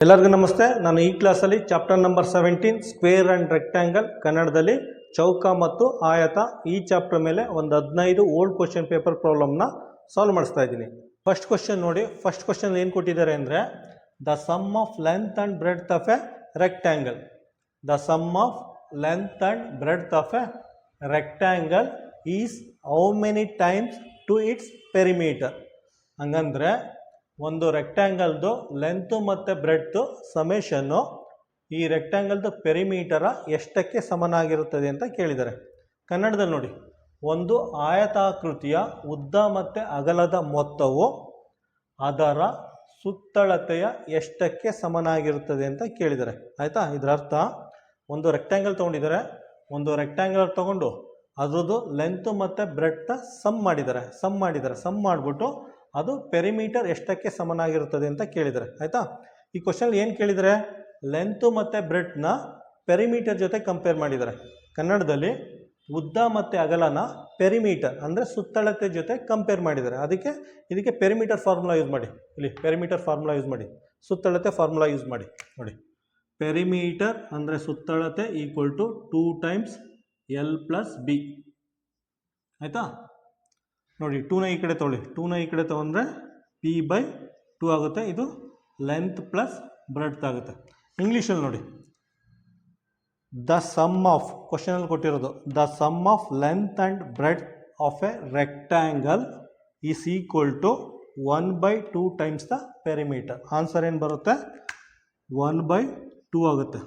ಎಲ್ಲರಿಗೂ ನಮಸ್ತೆ. ನಾನು ಈ ಕ್ಲಾಸಲ್ಲಿ chapter number 17 square and rectangle ಕನ್ನಡದಲ್ಲಿ ಚೌಕ ಮತ್ತು ಆಯತ ಈ ಚಾಪ್ಟರ್ ಮೇಲೆ ಒಂದು 15 ಓಲ್ಡ್ ಕ್ವಶನ್ ಪೇಪರ್ ಪ್ರಾಬ್ಲಮ್ನ ಸಾಲ್ವ್ ಮಾಡಿಸ್ತಾ ಇದ್ದೀನಿ. ಫಸ್ಟ್ ಕ್ವಶನ್ ನೋಡಿ. ಫಸ್ಟ್ ಕ್ವಶನ್ ಏನು ಕೊಟ್ಟಿದ್ದಾರೆ ಅಂದರೆ the sum of length and breadth of a rectangle. The sum of length and breadth of a rectangle is how many times to its perimeter. ಹಂಗಂದರೆ ಒಂದು ರೆಕ್ಟ್ಯಾಂಗಲ್ದು ಲೆಂತು ಮತ್ತು ಬ್ರೆಡ್ತು ಸಮೇಷನ್ನು ಈ ರೆಕ್ಟ್ಯಾಂಗಲ್ದು ಪೆರಿಮೀಟರ ಎಷ್ಟಕ್ಕೆ ಸಮನಾಗಿರುತ್ತದೆ ಅಂತ ಕೇಳಿದ್ದಾರೆ. ಕನ್ನಡದಲ್ಲಿ ನೋಡಿ, ಒಂದು ಆಯತಾಕೃತಿಯ ಉದ್ದ ಮತ್ತು ಅಗಲದ ಮೊತ್ತವು ಅದರ ಸುತ್ತಳತೆಯ ಎಷ್ಟಕ್ಕೆ ಸಮನಾಗಿರುತ್ತದೆ ಅಂತ ಕೇಳಿದ್ದಾರೆ. ಆಯಿತಾ? ಇದರ ಅರ್ಥ, ಒಂದು ರೆಕ್ಟ್ಯಾಂಗಲ್ ತೊಗೊಂಡಿದ್ದಾರೆ. ಒಂದು ರೆಕ್ಟ್ಯಾಂಗಲ್ ತೊಗೊಂಡು ಅದ್ರದ್ದು ಲೆಂತು ಮತ್ತು ಬ್ರೆಡ್ನ ಸಮ್ ಮಾಡಿಬಿಟ್ಟು ಅದು ಪೆರಿಮೀಟರ್ ಎಷ್ಟಕ್ಕೆ ಸಮನಾಗಿರುತ್ತದೆ ಅಂತ ಕೇಳಿದ್ದಾರೆ. ಆಯಿತಾ? ಈ ಕ್ವಶನ್ ಏನು ಕೇಳಿದರೆ, ಲೆಂತು ಮತ್ತು ಬ್ರೆಡ್ನ ಪೆರಿಮೀಟರ್ ಜೊತೆ ಕಂಪೇರ್ ಮಾಡಿದ್ದಾರೆ. ಕನ್ನಡದಲ್ಲಿ ಉದ್ದ ಮತ್ತು ಅಗಲನ ಪೆರಿಮೀಟರ್ ಅಂದರೆ ಸುತ್ತಳತೆ ಜೊತೆ ಕಂಪೇರ್ ಮಾಡಿದ್ದಾರೆ. ಇದಕ್ಕೆ ಪೆರಿಮೀಟರ್ ಫಾರ್ಮುಲಾ ಯೂಸ್ ಮಾಡಿ. ಇಲ್ಲಿ ಪೆರಿಮೀಟರ್ ಫಾರ್ಮುಲಾ ಯೂಸ್ ಮಾಡಿ, ಸುತ್ತಳತೆ ಫಾರ್ಮುಲಾ ಯೂಸ್ ಮಾಡಿ. ನೋಡಿ, ಪೆರಿಮೀಟರ್ ಅಂದರೆ ಸುತ್ತಳತೆ equal to 2 times L + B. ಆಯಿತಾ? ನೋಡಿ, 2ನ ಈ ಕಡೆ ತೊಗೊಳ್ಳಿ. 2ನ ಈ ಕಡೆ ತೊಗೊಂಡ್ರೆ P/2 ಆಗುತ್ತೆ. ಇದು ಲೆಂತ್ ಪ್ಲಸ್ ಬ್ರೆಡ್ತ್ ಆಗುತ್ತೆ. ಇಂಗ್ಲೀಷಲ್ಲಿ ನೋಡಿ, ದ ಸಮ್ ಆಫ್, ಕ್ವಶನಲ್ಲಿ ಕೊಟ್ಟಿರೋದು, the sum of length and breadth of a rectangle is equal to 1/2 times the perimeter. Answer ಏನು ಬರುತ್ತೆ? 1/2 ಆಗುತ್ತೆ.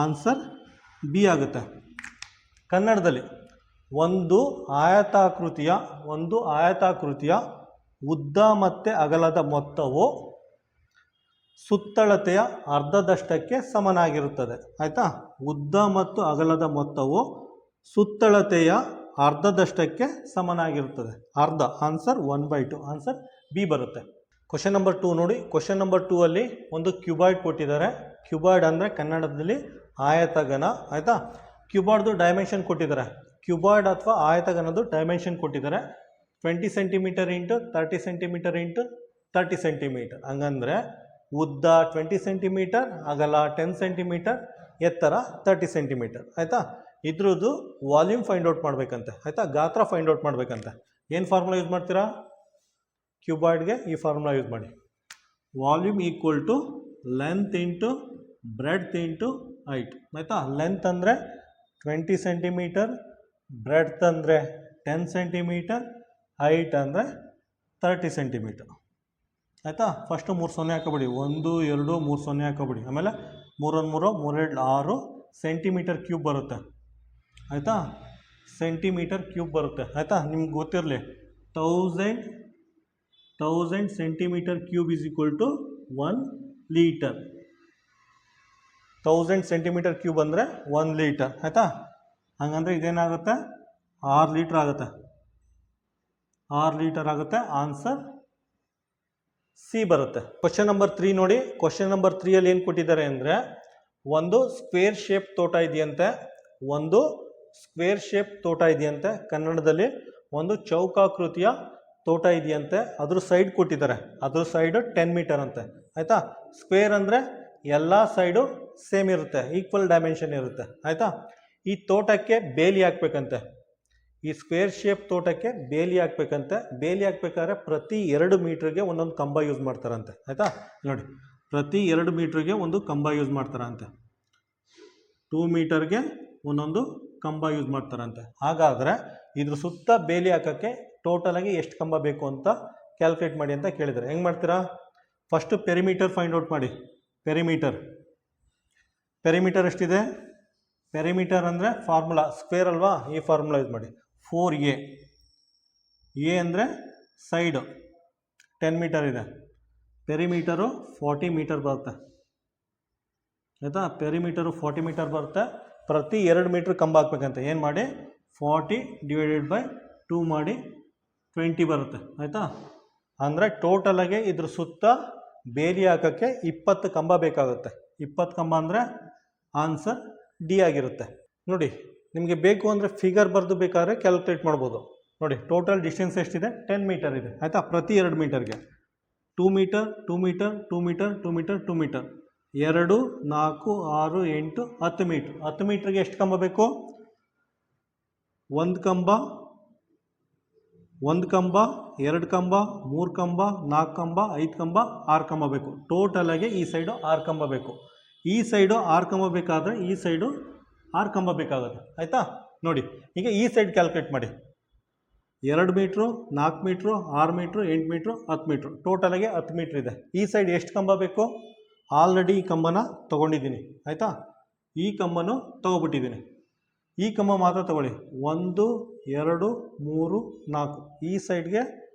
ಆನ್ಸರ್ ಬಿ ಆಗುತ್ತೆ. ಕನ್ನಡದಲ್ಲಿ ಒಂದು ಆಯತಾಕೃತಿಯ ಉದ್ದ ಮತ್ತು ಅಗಲದ ಮೊತ್ತವು ಸುತ್ತಳತೆಯ ಅರ್ಧದಷ್ಟಕ್ಕೆ ಸಮನಾಗಿರುತ್ತದೆ. ಆಯಿತಾ? ಉದ್ದ ಮತ್ತು ಅಗಲದ ಮೊತ್ತವು ಸುತ್ತಳತೆಯ ಅರ್ಧದಷ್ಟಕ್ಕೆ ಸಮನಾಗಿರುತ್ತದೆ. ಅರ್ಧ. ಆನ್ಸರ್ 1/2. ಆನ್ಸರ್ ಬಿ ಬರುತ್ತೆ. ಕ್ವಶನ್ ನಂಬರ್ 2 ನೋಡಿ. ಕ್ವಶನ್ ನಂಬರ್ 2 ಅಲ್ಲಿ ಒಂದು ಕ್ಯೂಬಾಯ್ಡ್ ಕೊಟ್ಟಿದ್ದಾರೆ. ಕ್ಯೂಬಾಯ್ಡ್ ಅಂದರೆ ಕನ್ನಡದಲ್ಲಿ ಆಯತಘನ. ಆಯಿತಾ? ಕ್ಯೂಬಾಯ್ಡ್ದು ಡೈಮೆನ್ಷನ್ ಕೊಟ್ಟಿದ್ದಾರೆ. ಕ್ಯೂಬಾಯ್ಡ್ ಅಥವಾ ಆಯತಘನದು ಡೈಮೆನ್ಷನ್ ಕೊಟ್ಟಿದ್ದಾರೆ. 20 centimetre into 30 centimetre into 30 centimetre. ಹಂಗಂದರೆ ಉದ್ದ 20 ಸೆಂಟಿಮೀಟರ್, ಅಗಲ 10 ಸೆಂಟಿಮೀಟರ್, ಎತ್ತರ 30 ಸೆಂಟಿಮೀಟರ್. ಆಯಿತಾ? ಇದ್ರದ್ದು ವಾಲ್ಯೂಮ್ ಫೈಂಡ್ ಔಟ್ ಮಾಡಬೇಕಂತೆ. ಆಯಿತಾ? ಗಾತ್ರ ಫೈಂಡ್ ಔಟ್ ಮಾಡಬೇಕಂತೆ. ಏನು ಫಾರ್ಮುಲಾ ಯೂಸ್ ಮಾಡ್ತೀರಾ? ಕ್ಯೂಬಾಯ್ಡ್ಗೆ ಈ ಫಾರ್ಮುಲಾ ಯೂಸ್ ಮಾಡಿ. Volume equal to length into breadth into height. ಆಯಿತಾ? ಲೆಂತ್ ಅಂದರೆ 20 ಸೆಂಟಿಮೀಟರ್, ಬ್ರೆಡ್ತ್ ಅಂದರೆ 10 ಸೆಂಟಿಮೀಟರ್, ಹೈಟ್ ಅಂದರೆ 30 ಸೆಂಟಿಮೀಟರ್. ಆಯಿತಾ? ಫಸ್ಟು 3 0 ಹಾಕೋಬಿಡಿ. 1 2 3 0 ಹಾಕೋಬಿಡಿ. ಆಮೇಲೆ 3 1 3 3 2 6 ಸೆಂಟಿಮೀಟರ್ ಕ್ಯೂಬ್ ಬರುತ್ತೆ. ಆಯಿತಾ? ಸೆಂಟಿಮೀಟರ್ ಕ್ಯೂಬ್ ಬರುತ್ತೆ. ಆಯಿತಾ? ನಿಮ್ಗೆ ಗೊತ್ತಿರಲಿ, 1000 centimetre cube is equal to 1 litre. 1000 centimetre cube ಅಂದರೆ 1 ಲೀಟರ್. ಆಯಿತಾ? ಹಂಗಂದರೆ ಇದೇನಾಗುತ್ತೆ? 6 ಲೀಟ್ರ್ ಆಗುತ್ತೆ. 6 ಲೀಟರ್ ಆಗುತ್ತೆ. ಆನ್ಸರ್ ಸಿ ಬರುತ್ತೆ. ಕ್ವಶನ್ ನಂಬರ್ 3 ನೋಡಿ. ಕ್ವಶನ್ ನಂಬರ್ 3ಅಲ್ಲಿ ಏನು ಕೊಟ್ಟಿದ್ದಾರೆ ಅಂದರೆ, ಒಂದು ಸ್ಕ್ವೇರ್ ಶೇಪ್ ತೋಟ ಇದೆಯಂತೆ. ಕನ್ನಡದಲ್ಲಿ ಒಂದು ಚೌಕಾಕೃತಿಯ ತೋಟ ಇದೆಯಂತೆ. ಅದ್ರ ಸೈಡ್ ಕೊಟ್ಟಿದ್ದಾರೆ. ಅದ್ರ ಸೈಡು 10 ಮೀಟರ್ ಅಂತೆ. ಆಯಿತಾ? ಸ್ಕ್ವೇರ್ ಅಂದರೆ ಎಲ್ಲ ಸೈಡು ಸೇಮ್ ಇರುತ್ತೆ, ಈಕ್ವಲ್ ಡೈಮೆನ್ಷನ್ ಇರುತ್ತೆ. ಆಯಿತಾ? ಈ ತೋಟಕ್ಕೆ ಬೇಲಿ ಹಾಕ್ಬೇಕಂತೆ. ಈ ಸ್ಕ್ವೇರ್ ಶೇಪ್ ತೋಟಕ್ಕೆ ಬೇಲಿ ಹಾಕ್ಬೇಕಂತೆ. ಬೇಲಿ ಹಾಕ್ಬೇಕಾದ್ರೆ ಪ್ರತಿ 2 ಮೀಟ್ರಿಗೆ ಒಂದೊಂದು ಕಂಬ ಯೂಸ್ ಮಾಡ್ತಾರಂತೆ. ಆಯಿತಾ? ನೋಡಿ, ಪ್ರತಿ 2 ಮೀಟ್ರಿಗೆ ಒಂದು ಕಂಬ ಯೂಸ್ ಮಾಡ್ತಾರಂತೆ. 2 ಮೀಟರ್ಗೆ ಒಂದೊಂದು ಕಂಬ ಯೂಸ್ ಮಾಡ್ತಾರಂತೆ. ಹಾಗಾದರೆ ಇದ್ರ ಸುತ್ತ ಬೇಲಿ ಹಾಕೋಕ್ಕೆ ಟೋಟಲಾಗಿ ಎಷ್ಟು ಕಂಬ ಬೇಕು ಅಂತ ಕ್ಯಾಲ್ಕುಲೇಟ್ ಮಾಡಿ ಅಂತ ಕೇಳಿದ್ದಾರೆ. ಹೆಂಗೆ ಮಾಡ್ತೀರಾ? ಫಸ್ಟು ಪೆರಿಮೀಟರ್ ಫೈಂಡ್ ಔಟ್ ಮಾಡಿ. ಪೆರಿಮೀಟರ್ ಎಷ್ಟಿದೆ? ಪೆರಿಮೀಟರ್ ಅಂದರೆ ಫಾರ್ಮುಲಾ ಸ್ಕ್ವೇರ್ ಅಲ್ವಾ? ಈ ಫಾರ್ಮುಲಾ ಯೂಸ್ ಮಾಡಿ. 4a. ಎ ಅಂದರೆ ಸೈಡು 10 ಮೀಟರ್ ಇದೆ. ಪೆರಿಮೀಟರು 40 ಮೀಟರ್ ಬರುತ್ತೆ. ಆಯಿತಾ? ಪೆರಿಮೀಟರು 40 ಮೀಟರ್ ಬರುತ್ತೆ. ಪ್ರತಿ 2 ಮೀಟ್ರ್ ಕಂಬ ಹಾಕ್ಬೇಕಂತೆ. ಏನು ಮಾಡಿ? 40 / 2 ಮಾಡಿ 20 ಬರುತ್ತೆ. ಆಯಿತಾ? ಅಂದರೆ ಟೋಟಲಾಗಿ ಇದ್ರ ಸುತ್ತ ಬೇಲಿ ಹಾಕೋಕ್ಕೆ 20 ಕಂಬ ಬೇಕಾಗುತ್ತೆ. 20 ಕಂಬ ಅಂದರೆ ಆನ್ಸರ್ ಡಿ ಆಗಿರುತ್ತೆ. ನೋಡಿ, ನಿಮಗೆ ಬೇಕು ಅಂದರೆ ಫಿಗರ್ ಬರೆದು ಬೇಕಾದ್ರೆ ಕ್ಯಾಲ್ಕುಲೇಟ್ ಮಾಡ್ಬೋದು. ನೋಡಿ, ಟೋಟಲ್ ಡಿಸ್ಟೆನ್ಸ್ ಎಷ್ಟಿದೆ? 10 ಮೀಟರ್ ಇದೆ. ಆಯಿತಾ? ಪ್ರತಿ 2 ಮೀಟರ್ಗೆ 2 metre 2 metre 2 metre 2 metre 2 metre 2 4 6 8 10 metre. 10 ಮೀಟ್ರಿಗೆ ಎಷ್ಟು ಕಂಬ ಬೇಕು? ಒಂದು ಕಂಬ, 2 ಕಂಬ, 4 ಕಂಬ, 5 ಕಂಬ, 6 ಕಂಬ ಬೇಕು. ಟೋಟಲಾಗಿ ಈ ಸೈಡು 6 ಕಂಬ ಬೇಕು. ಈ ಸೈಡು 6 ಕಂಬ ಬೇಕಾದರೆ ಈ ಸೈಡು 6 ಕಂಬ ಬೇಕಾಗುತ್ತೆ. ಆಯಿತಾ? ನೋಡಿ, ಈಗ ಈ ಸೈಡ್ ಕ್ಯಾಲ್ಕುಲೇಟ್ ಮಾಡಿ. 2 metre, 4 metre, 6 metre, 8 metre, 10 metre, ಟೋಟಲಾಗಿ 10 ಮೀಟ್ರ್ ಇದೆ. ಈ ಸೈಡ್ ಎಷ್ಟು ಕಂಬ ಬೇಕು? ಆಲ್ರೆಡಿ ಈ ಕಂಬನ ತೊಗೊಂಡಿದ್ದೀನಿ. ಆಯಿತಾ? ಈ ಕಂಬನೂ ತೊಗೊಬಿಟ್ಟಿದ್ದೀನಿ. ಈ ಕಂಬ ಮಾತ್ರ ತೊಗೊಳ್ಳಿ. 1 2 3 4. ಈ ಸೈಡ್ಗೆ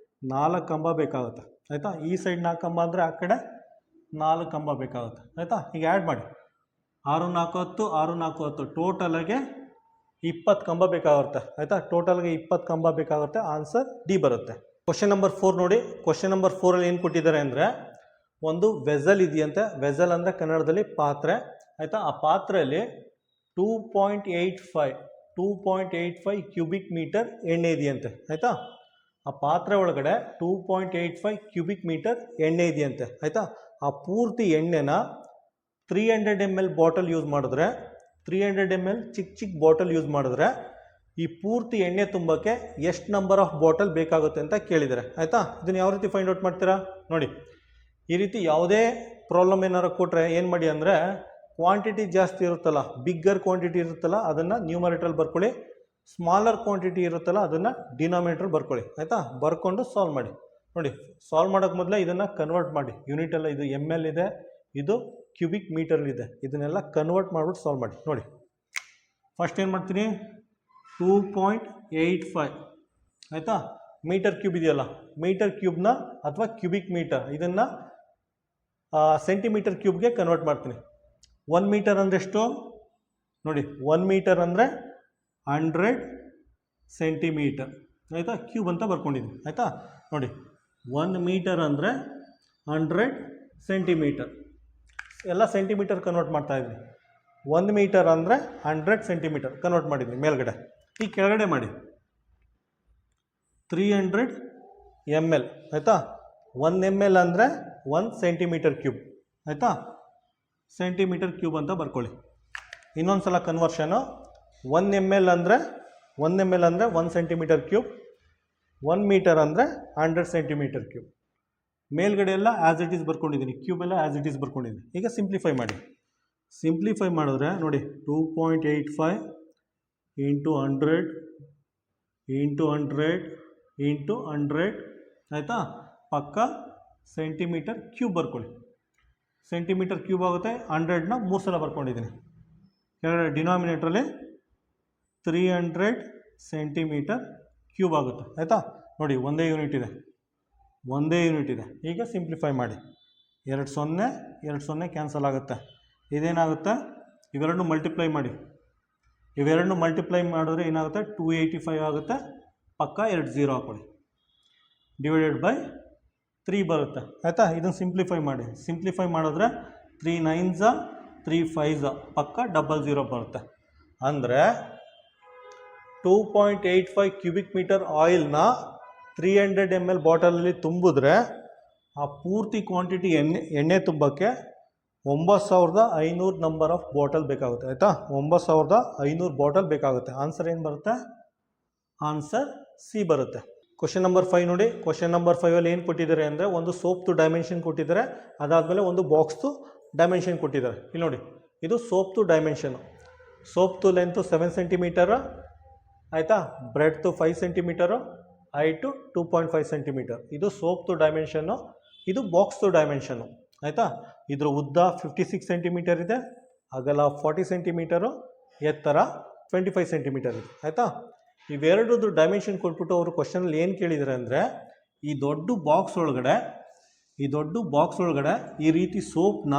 4 ಕಂಬ ಬೇಕಾಗುತ್ತೆ. ಆಯಿತಾ? ಈ ಸೈಡ್ 4 ಕಂಬ ಅಂದರೆ ಆ ಕಡೆ 4 ಕಂಬ ಬೇಕಾಗುತ್ತೆ. ಆಯಿತಾ? ಈಗ ಆ್ಯಡ್ ಮಾಡಿ. 6 4 10, 6 4 10, ಟೋಟಲಾಗೆ 20 ಕಂಬ ಬೇಕಾಗುತ್ತೆ. ಆಯಿತಾ? ಟೋಟಲ್ಗೆ 20 ಕಂಬ ಬೇಕಾಗುತ್ತೆ. ಆನ್ಸರ್ ಡಿ ಬರುತ್ತೆ. ಕ್ವಶನ್ ನಂಬರ್ 4 ನೋಡಿ. ಕ್ವಶನ್ ನಂಬರ್ 4ಅಲ್ಲಿ ಏನು ಕೊಟ್ಟಿದ್ದಾರೆ ಅಂದರೆ, ಒಂದು ವೆಸಲ್ ಇದೆಯಂತೆ. ವೆಸಲ್ ಅಂದರೆ ಕನ್ನಡದಲ್ಲಿ ಪಾತ್ರೆ. ಆಯಿತಾ? ಆ ಪಾತ್ರೆಯಲ್ಲಿ 2.85 ಕ್ಯೂಬಿಕ್ ಮೀಟರ್ ಎಣ್ಣೆ ಇದೆಯಂತೆ. ಆಯಿತಾ? ಆ ಪಾತ್ರೆ ಒಳಗಡೆ 2.85 ಕ್ಯೂಬಿಕ್ ಮೀಟರ್ ಎಣ್ಣೆ ಇದೆಯಂತೆ. ಆಯಿತಾ? ಆ ಪೂರ್ತಿ ಎಣ್ಣೆನ 300 ml ಬಾಟಲ್ ಯೂಸ್ ಮಾಡಿದ್ರೆ, 300 ml ಚಿಕ್ಕ ಬಾಟಲ್ ಯೂಸ್ ಮಾಡಿದ್ರೆ ಈ ಪೂರ್ತಿ ಎಣ್ಣೆ ತುಂಬಕ್ಕೆ ಎಷ್ಟು ನಂಬರ್ ಆಫ್ ಬಾಟಲ್ ಬೇಕಾಗುತ್ತೆ ಅಂತ ಕೇಳಿದ್ದಾರೆ. ಆಯಿತಾ? ಇದನ್ನು ಯಾವ ರೀತಿ ಫೈಂಡ್ ಔಟ್ ಮಾಡ್ತೀರಾ ನೋಡಿ. ಈ ರೀತಿ ಯಾವುದೇ ಪ್ರಾಬ್ಲಮ್ ಏನಾರು ಕೊಟ್ಟರೆ ಏನು ಮಾಡಿ ಅಂದರೆ, ಕ್ವಾಂಟಿಟಿ ಜಾಸ್ತಿ ಇರುತ್ತಲ್ಲ, ಬಿಗ್ಗರ್ ಕ್ವಾಂಟಿಟಿ ಇರುತ್ತಲ್ಲ ಅದನ್ನು ನ್ಯೂಮರೇಟ್ರಲ್ಲಿ ಬರ್ಕೊಳ್ಳಿ. ಸ್ಮಾಲರ್ ಕ್ವಾಂಟಿಟಿ ಇರುತ್ತಲ್ಲ ಅದನ್ನು ಡಿನಾಮಿನೇಟ್ರಲ್ಲಿ ಬರ್ಕೊಳ್ಳಿ. ಆಯಿತಾ? ಬರ್ಕೊಂಡು ಸಾಲ್ವ್ ಮಾಡಿ. ನೋಡಿ, ಸಾಲ್ವ್ ಮಾಡೋಕ್ಕೆ ಮೊದಲೇ ಇದನ್ನು ಕನ್ವರ್ಟ್ ಮಾಡಿ. ಯೂನಿಟೆಲ್ಲ ಇದು ml ಇದೆ, ಇದು ಕ್ಯೂಬಿಕ್ ಮೀಟರ್ಲಿದೆ. ಇದನ್ನೆಲ್ಲ ಕನ್ವರ್ಟ್ ಮಾಡಿಬಿಟ್ಟು ಸಾಲ್ವ್ ಮಾಡಿ. ನೋಡಿ, ಫಸ್ಟ್ ಏನು ಮಾಡ್ತೀನಿ, 2.85 ಆಯಿತಾ? ಮೀಟರ್ ಕ್ಯೂಬ್ ಇದೆಯಲ್ಲ, ಮೀಟರ್ ಕ್ಯೂಬ್ನ ಅಥವಾ ಕ್ಯೂಬಿಕ್ ಮೀಟರ್ ಇದನ್ನು ಸೆಂಟಿಮೀಟರ್ ಕ್ಯೂಬ್ಗೆ ಕನ್ವರ್ಟ್ ಮಾಡ್ತೀನಿ. 1 ಮೀಟರ್ ಅಂದರೆ ಎಷ್ಟು ನೋಡಿ, 1 ಮೀಟರ್ ಅಂದರೆ 100 ಸೆಂಟಿಮೀಟರ್. ಆಯಿತಾ? ಕ್ಯೂಬ್ ಅಂತ ಬರ್ಕೊಂಡಿದ್ದೀನಿ. ಆಯಿತಾ? ನೋಡಿ, 1 ಮೀಟರ್ ಅಂದರೆ 100 ಸೆಂಟಿಮೀಟರ್. ಎಲ್ಲ ಸೆಂಟಿಮೀಟರ್ ಕನ್ವರ್ಟ್ ಮಾಡ್ತಾ ಇದ್ದೀನಿ. 1 ಮೀಟರ್ ಅಂದರೆ 100 ಸೆಂಟಿಮೀಟರ್ ಕನ್ವರ್ಟ್ ಮಾಡಿದ್ದೀನಿ ಮೇಲ್ಗಡೆ. ಈ ಕೆಳಗಡೆ ಮಾಡಿ 300 ml. ಆಯಿತಾ? 1 ml ಅಂದರೆ 1 ಸೆಂಟಿಮೀಟರ್ ಕ್ಯೂಬ್. ಆಯಿತಾ? ಸೆಂಟಿಮೀಟರ್ ಕ್ಯೂಬ್ ಅಂತ ಬರ್ಕೊಳ್ಳಿ. ಇನ್ನೊಂದು ಸಲ ಕನ್ವರ್ಷನು. 1 ml ಅಂದರೆ 1 ಸೆಂಟಿಮೀಟರ್ ಕ್ಯೂಬ್, 1 ಮೀಟರ್ ಅಂದರೆ 100 ಸೆಂಟಿಮೀಟರ್ ಕ್ಯೂಬ್. ಮೇಲ್ಗಡೆ ಎಲ್ಲ ಆ್ಯಸ್ ಇಟ್ ಈಸ್ ಬರ್ಕೊಂಡಿದ್ದೀನಿ, ಕ್ಯೂಬೆಲ್ಲ ಆ್ಯಸ್ ಇಟ್ ಈಸ್ ಬರ್ಕೊಂಡಿದ್ದೀನಿ. ಈಗ ಸಿಂಪ್ಲಿಫೈ ಮಾಡಿ. ಸಿಂಪ್ಲಿಫೈ ಮಾಡಿದ್ರೆ ನೋಡಿ, 2.85 ಇಂಟು 100 ಇಂಟು 100 ಇಂಟು 100. ಆಯಿತಾ? ಪಕ್ಕ ಸೆಂಟಿಮೀಟರ್ ಕ್ಯೂಬ್ ಬರ್ಕೊಳ್ಳಿ. ಸೆಂಟಿಮೀಟರ್ ಕ್ಯೂಬ್ ಆಗುತ್ತೆ. 100ನ 3 ಸಲ ಬರ್ಕೊಂಡಿದ್ದೀನಿ. ಕೆಳಗಡೆ ಡಿನಾಮಿನೇಟ್ರಲ್ಲಿ 300 ಸೆಂಟಿಮೀಟರ್ ಕ್ಯೂಬ್ ಆಗುತ್ತೆ. ಆಯಿತಾ? ನೋಡಿ, ಒಂದೇ ಯೂನಿಟ್ ಇದೆ. ಈಗ ಸಿಂಪ್ಲಿಫೈ ಮಾಡಿ. 2 0 ಕ್ಯಾನ್ಸಲ್ ಆಗುತ್ತೆ. ಇದೇನಾಗುತ್ತೆ, ಇವೆರಡನ್ನೂ ಮಲ್ಟಿಪ್ಲೈ ಮಾಡಿ. ಇವೆರಡನ್ನೂ ಮಲ್ಟಿಪ್ಲೈ ಮಾಡಿದ್ರೆ ಏನಾಗುತ್ತೆ, 285 ಆಗುತ್ತೆ. ಪಕ್ಕ 2 0 ಹಾಕೊಳ್ಳಿ. ಡಿವೈಡೆಡ್ ಬೈ 3 ಬರುತ್ತೆ. ಆಯಿತಾ? ಇದನ್ನು ಸಿಂಪ್ಲಿಫೈ ಮಾಡಿ. ಸಿಂಪ್ಲಿಫೈ ಮಾಡಿದ್ರೆ 3 9s 3 5s ಪಕ್ಕ 00 ಬರುತ್ತೆ. ಅಂದರೆ 2.85 ಕ್ಯೂಬಿಕ್ ಮೀಟರ್ ಆಯಿಲ್ನ 300 ml ಬಾಟಲಲ್ಲಿ ತುಂಬಿದ್ರೆ ಆ ಪೂರ್ತಿ ಕ್ವಾಂಟಿಟಿ ಎಣ್ಣೆ ತುಂಬಕ್ಕೆ 9500 ನಂಬರ್ ಆಫ್ ಬಾಟಲ್ ಬೇಕಾಗುತ್ತೆ. ಆಯಿತಾ? 9500 ಬಾಟಲ್ ಬೇಕಾಗುತ್ತೆ. ಆನ್ಸರ್ ಏನು ಬರುತ್ತೆ? ಆನ್ಸರ್ ಸಿ ಬರುತ್ತೆ. ಕ್ವಶನ್ ನಂಬರ್ 5 ನೋಡಿ. ಕ್ವಶನ್ ನಂಬರ್ 5ಅಲ್ಲಿ ಏನು ಕೊಟ್ಟಿದ್ದಾರೆ ಅಂದರೆ, ಒಂದು ಸೋಪ್ದು ಡೈಮೆನ್ಷನ್ ಕೊಟ್ಟಿದ್ದಾರೆ, ಅದಾದಮೇಲೆ ಒಂದು ಬಾಕ್ಸ್ದು ಡೈಮೆನ್ಷನ್ ಕೊಟ್ಟಿದ್ದಾರೆ. ಇಲ್ಲಿ ನೋಡಿ, ಇದು ಸೋಪ್ದು ಡೈಮೆನ್ಷನು. ಸೋಪ್ದು ಲೆಂತು 7 ಸೆಂಟಿಮೀಟರು. ಆಯಿತಾ? Breadth 5 centimetre, height 2.5 centimetre. ಇದು ಸೋಪ್ದು ಡೈಮೆನ್ಷನ್ನು. ಇದು ಬಾಕ್ಸ್ದು ಡೈಮೆನ್ಷನ್ನು. ಆಯಿತಾ? ಇದ್ರ ಉದ್ದ 56 ಸೆಂಟಿಮೀಟರ್ ಇದೆ, ಅಗಲ 40 ಸೆಂಟಿಮೀಟರು, ಎತ್ತರ 25 ಸೆಂಟಿಮೀಟರ್ ಇದೆ. ಆಯಿತಾ? ಇವೆರಡದು ಡೈಮೆನ್ಷನ್ ಕೊಟ್ಬಿಟ್ಟು ಅವರು ಕ್ವಶನಲ್ಲಿ ಏನು ಕೇಳಿದ್ದಾರೆ ಅಂದರೆ, ಈ ದೊಡ್ಡ ಬಾಕ್ಸ್ ಒಳಗಡೆ ಈ ರೀತಿ ಸೋಪ್ನ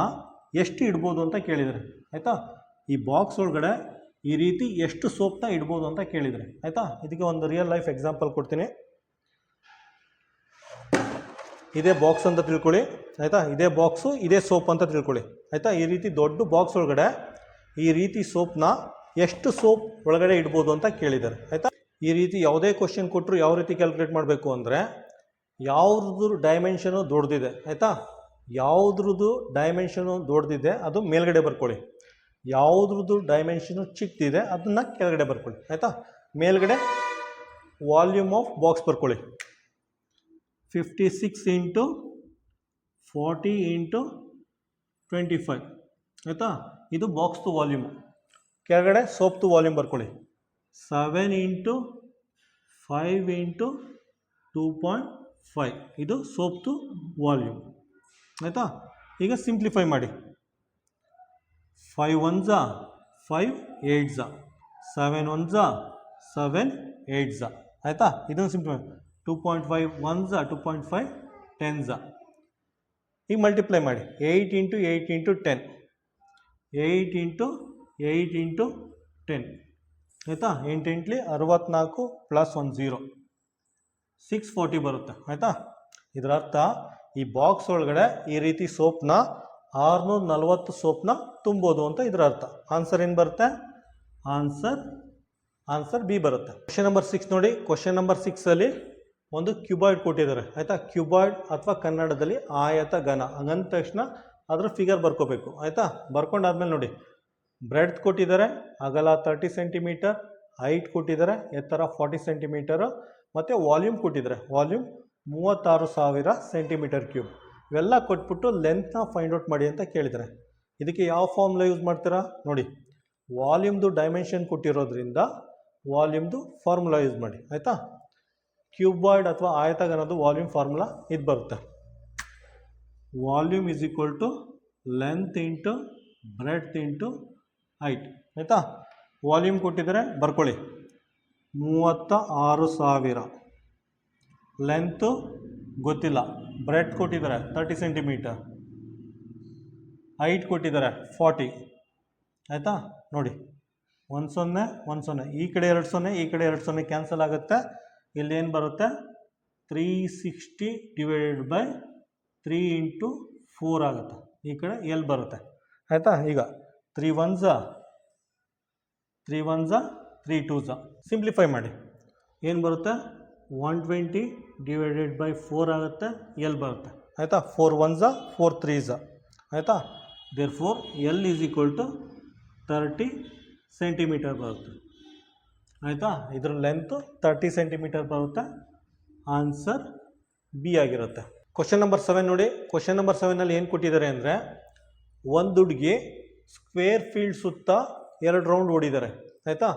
ಎಷ್ಟು ಇಡ್ಬೋದು ಅಂತ ಕೇಳಿದ್ದಾರೆ. ಆಯಿತಾ? ಈ ಬಾಕ್ಸ್ ಒಳಗಡೆ ಈ ರೀತಿ ಎಷ್ಟು ಸೋಪ್ನ ಇಡ್ಬೋದು ಅಂತ ಕೇಳಿದರೆ. ಆಯಿತಾ? ಇದಕ್ಕೆ ಒಂದು ರಿಯಲ್ ಲೈಫ್ ಎಕ್ಸಾಂಪಲ್ ಕೊಡ್ತೀನಿ. ಇದೇ ಬಾಕ್ಸ್ ಅಂತ ತಿಳ್ಕೊಳ್ಳಿ. ಆಯಿತಾ? ಇದೇ ಬಾಕ್ಸು, ಇದೇ ಸೋಪ್ ಅಂತ ತಿಳ್ಕೊಳ್ಳಿ. ಆಯಿತಾ? ಈ ರೀತಿ ದೊಡ್ಡ ಬಾಕ್ಸ್ ಒಳಗಡೆ ಈ ರೀತಿ ಸೋಪ್ನ ಎಷ್ಟು ಸೋಪ್ ಒಳಗಡೆ ಇಡ್ಬೋದು ಅಂತ ಕೇಳಿದ್ದಾರೆ. ಆಯಿತಾ? ಈ ರೀತಿ ಯಾವುದೇ ಕ್ವಶನ್ ಕೊಟ್ಟರು ಯಾವ ರೀತಿ ಕ್ಯಾಲ್ಕುಲೇಟ್ ಮಾಡಬೇಕು ಅಂದರೆ, ಯಾವ್ದು ಡೈಮೆನ್ಷನು ದೊಡ್ಡದಿದೆ, ಆಯಿತಾ, ಯಾವುದ್ರದ್ದು ಡೈಮೆನ್ಷನು ದೊಡ್ಡದಿದೆ ಅದು ಮೇಲ್ಗಡೆ ಬರ್ಕೊಳ್ಳಿ, ಯಾವುದ್ರದ್ದು ಡೈಮೆನ್ಷನು ಚಿಕ್ಕದಿದೆ ಅದನ್ನು ಕೆಳಗಡೆ ಬರ್ಕೊಳ್ಳಿ. ಆಯಿತಾ? ಮೇಲ್ಗಡೆ ವಾಲ್ಯೂಮ್ ಆಫ್ ಬಾಕ್ಸ್ ಬರ್ಕೊಳ್ಳಿ. 56 ಇಂಟು 40 ಇಂಟು 25. ಆಯಿತಾ? ಇದು ಬಾಕ್ಸ್ದು ವಾಲ್ಯೂಮು. ಕೆಳಗಡೆ ಸೋಪ್ದು ವಾಲ್ಯೂಮ್ ಬರ್ಕೊಳ್ಳಿ. 7 ಇಂಟು 5 ಇಂಟು 2.5. ಇದು ಸೋಪ್ದು ವಾಲ್ಯೂಮ್. ಆಯಿತಾ? ಈಗ ಸಿಂಪ್ಲಿಫೈ ಮಾಡಿ. 5 1s 5 8s 7 1s 7 8s. ಆಯಿತಾ? ಇದನ್ನು ಸಿಂಪ್ಲಿಫೈ. 2.5 1s 2.5 10s. ಈಗ ಮಲ್ಟಿಪ್ಲೈ ಮಾಡಿ. 8 ಇಂಟು 8 ಇಂಟು 10. 8 into 8 into 10. ಆಯಿತಾ? 8 8 64 ಪ್ಲಸ್ 1 0 640 ಬರುತ್ತೆ. ಆಯಿತಾ? ಇದರ ಅರ್ಥ ಈ ಬಾಕ್ಸ್ ಒಳಗಡೆ ಈ ರೀತಿ ಸೋಪ್ನ 640 ಸೋಪ್ನ ತುಂಬೋದು ಅಂತ ಇದರ ಅರ್ಥ. ಆನ್ಸರ್ ಏನು ಬರುತ್ತೆ? ಆನ್ಸರ್ ಬಿ ಬರುತ್ತೆ. ಕ್ವಶನ್ ನಂಬರ್ 6 ನೋಡಿ. ಕ್ವಶನ್ ನಂಬರ್ 6ಅಲ್ಲಿ ಒಂದು ಕ್ಯೂಬಾಯ್ಡ್ ಕೊಟ್ಟಿದ್ದಾರೆ. ಆಯಿತಾ? ಕ್ಯೂಬಾಯ್ಡ್ ಅಥವಾ ಕನ್ನಡದಲ್ಲಿ ಆಯತ ಘನ. ಹಂಗಂದ ತಕ್ಷಣ ಅದರ ಫಿಗರ್ ಬರ್ಕೋಬೇಕು. ಆಯಿತಾ? ಬರ್ಕೊಂಡಾದ್ಮೇಲೆ ನೋಡಿ, ಬ್ರೆಡ್ತ್ ಕೊಟ್ಟಿದ್ದಾರೆ, ಅಗಲ 30 ಸೆಂಟಿಮೀಟರ್, ಹೈಟ್ ಕೊಟ್ಟಿದ್ದಾರೆ, ಎತ್ತರ 40 ಸೆಂಟಿಮೀಟರು, ಮತ್ತು ವಾಲ್ಯೂಮ್ ಕೊಟ್ಟಿದ್ದಾರೆ. Volume 36,000 centimetre cube. ಇವೆಲ್ಲ ಕೊಟ್ಬಿಟ್ಟು ಲೆಂತ್ನ ಫೈಂಡ್ ಔಟ್ ಮಾಡಿ ಅಂತ ಕೇಳಿದ್ದಾರೆ. ಇದಕ್ಕೆ ಯಾವ ಫಾರ್ಮುಲಾ ಯೂಸ್ ಮಾಡ್ತೀರಾ ನೋಡಿ. ವಾಲ್ಯೂಮ್ದು ಡೈಮೆನ್ಷನ್ ಕೊಟ್ಟಿರೋದ್ರಿಂದ ವಾಲ್ಯೂಮ್ದು ಫಾರ್ಮುಲಾ ಯೂಸ್ ಮಾಡಿ. ಆಯಿತಾ? ಕ್ಯೂಬಾಯ್ಡ್ ಅಥವಾ ಆಯತಘನದು ವಾಲ್ಯೂಮ್ ಫಾರ್ಮುಲಾ ಇದು ಬರುತ್ತೆ. Volume is equal to length into breadth into height. ಆಯಿತಾ? ವಾಲ್ಯೂಮ್ ಕೊಟ್ಟಿದ್ದಾರೆ, ಬರ್ಕೊಳ್ಳಿ. 36,000. ಲೆಂತು ಗೊತ್ತಿಲ್ಲ. ಬ್ರೆಡ್ತ್ ಕೊಟ್ಟಿದ್ದಾರೆ 30 ಸೆಂಟಿಮೀಟರ್. ಹೈಟ್ ಕೊಟ್ಟಿದ್ದಾರೆ 40. ಆಯಿತಾ? ನೋಡಿ, 1 0 1 0. ಈ ಕಡೆ 2 0, ಈ ಕಡೆ 2 0 ಕ್ಯಾನ್ಸಲ್ ಆಗುತ್ತೆ. ಇಲ್ಲಿ ಏನು ಬರುತ್ತೆ? 360 ಡಿವೈಡೆಡ್ ಬೈ 3 ಇಂಟು 4 ಆಗುತ್ತೆ. ಈ ಕಡೆ ಎಲ್ ಬರುತ್ತೆ. ಆಯಿತಾ? ಈಗ 3 1s 3 1s 3 2s. ಸಿಂಪ್ಲಿಫೈ ಮಾಡಿ. ಏನು ಬರುತ್ತೆ? 120 ಡಿವೈಡೆಡ್ ಬೈ 4 ಆಗುತ್ತೆ. ಎಲ್ ಬರುತ್ತೆ. ಆಯಿತಾ? 4 1s 4 3s. ಆಯಿತಾ? There four L is equal to 30 centimetre ಬರುತ್ತೆ. ಆಯಿತಾ? ಇದರ ಲೆಂತು 30 ಸೆಂಟಿಮೀಟರ್ ಬರುತ್ತೆ. ಆನ್ಸರ್ ಬಿ ಆಗಿರುತ್ತೆ. ಕ್ವಶನ್ ನಂಬರ್ 7 ನೋಡಿ. ಕ್ವಶನ್ ನಂಬರ್ 7ನಲ್ಲಿ ಏನು ಕೊಟ್ಟಿದ್ದಾರೆ ಅಂದರೆ, ಒಂದು ಹುಡುಗಿ ಸ್ಕ್ವೇರ್ ಫೀಲ್ಡ್ ಸುತ್ತ 2 ರೌಂಡ್ ಓಡಿದ್ದಾರೆ. ಆಯಿತಾ?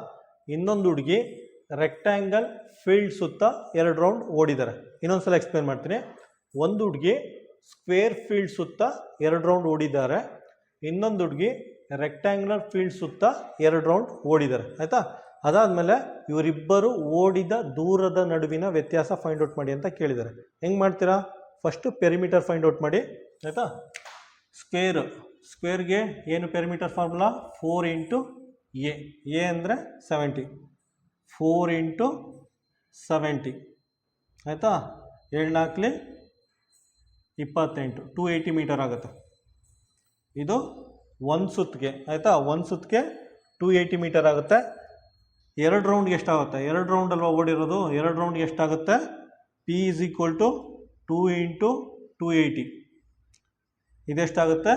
ಇನ್ನೊಂದು ಹುಡುಗಿ ರೆಕ್ಟ್ಯಾಂಗಲ್ ಫೀಲ್ಡ್ ಸುತ್ತ 2 ರೌಂಡ್ ಓಡಿದ್ದಾರೆ. ಇನ್ನೊಂದು ಸಲ ಎಕ್ಸ್ಪ್ಲೇನ್ ಮಾಡ್ತೀನಿ. ಒಂದು ಹುಡುಗಿ ಸ್ಕ್ವೇರ್ ಫೀಲ್ಡ್ ಸುತ್ತ 2 ರೌಂಡ್ ಓಡಿದ್ದಾರೆ. ಇನ್ನೊಂದು ಹುಡುಗಿ ರೆಕ್ಟ್ಯಾಂಗ್ಯುಲರ್ ಫೀಲ್ಡ್ ಸುತ್ತ 2 ರೌಂಡ್ ಓಡಿದ್ದಾರೆ. ಆಯಿತಾ? ಅದಾದಮೇಲೆ ಇವರಿಬ್ಬರು ಓಡಿದ ದೂರದ ನಡುವಿನ ವ್ಯತ್ಯಾಸ ಫೈಂಡ್ ಔಟ್ ಮಾಡಿ ಅಂತ ಕೇಳಿದ್ದಾರೆ. ಹೆಂಗೆ ಮಾಡ್ತೀರಾ? ಫಸ್ಟು ಪೆರಿಮೀಟರ್ ಫೈಂಡ್ ಔಟ್ ಮಾಡಿ. ಆಯಿತಾ? ಸ್ಕ್ವೇರ್ಗೆ ಏನು ಪೆರಿಮೀಟರ್ ಫಾರ್ಮುಲಾ? 4 ಇಂಟು ಎ ಅಂದರೆ 70. 4 ಇಂಟು 70. ಆಯಿತಾ? 7 4 28 280 ಮೀಟರ್ ಆಗುತ್ತೆ. ಇದು ಒಂದು ಸುತ್ತಿಗೆ. ಆಯಿತಾ? ಒಂದು ಸುತ್ತಿಗೆ 280 ಮೀಟರ್ ಆಗುತ್ತೆ. 2 ರೌಂಡ್ಗೆ ಎಷ್ಟಾಗುತ್ತೆ? 2 ರೌಂಡ್ ಅಲ್ವಾ ಓಡಿರೋದು. 2 ರೌಂಡ್ಗೆ ಎಷ್ಟಾಗುತ್ತೆ? P is equal to 2 into 280. ಇದೆಷ್ಟಾಗುತ್ತೆ?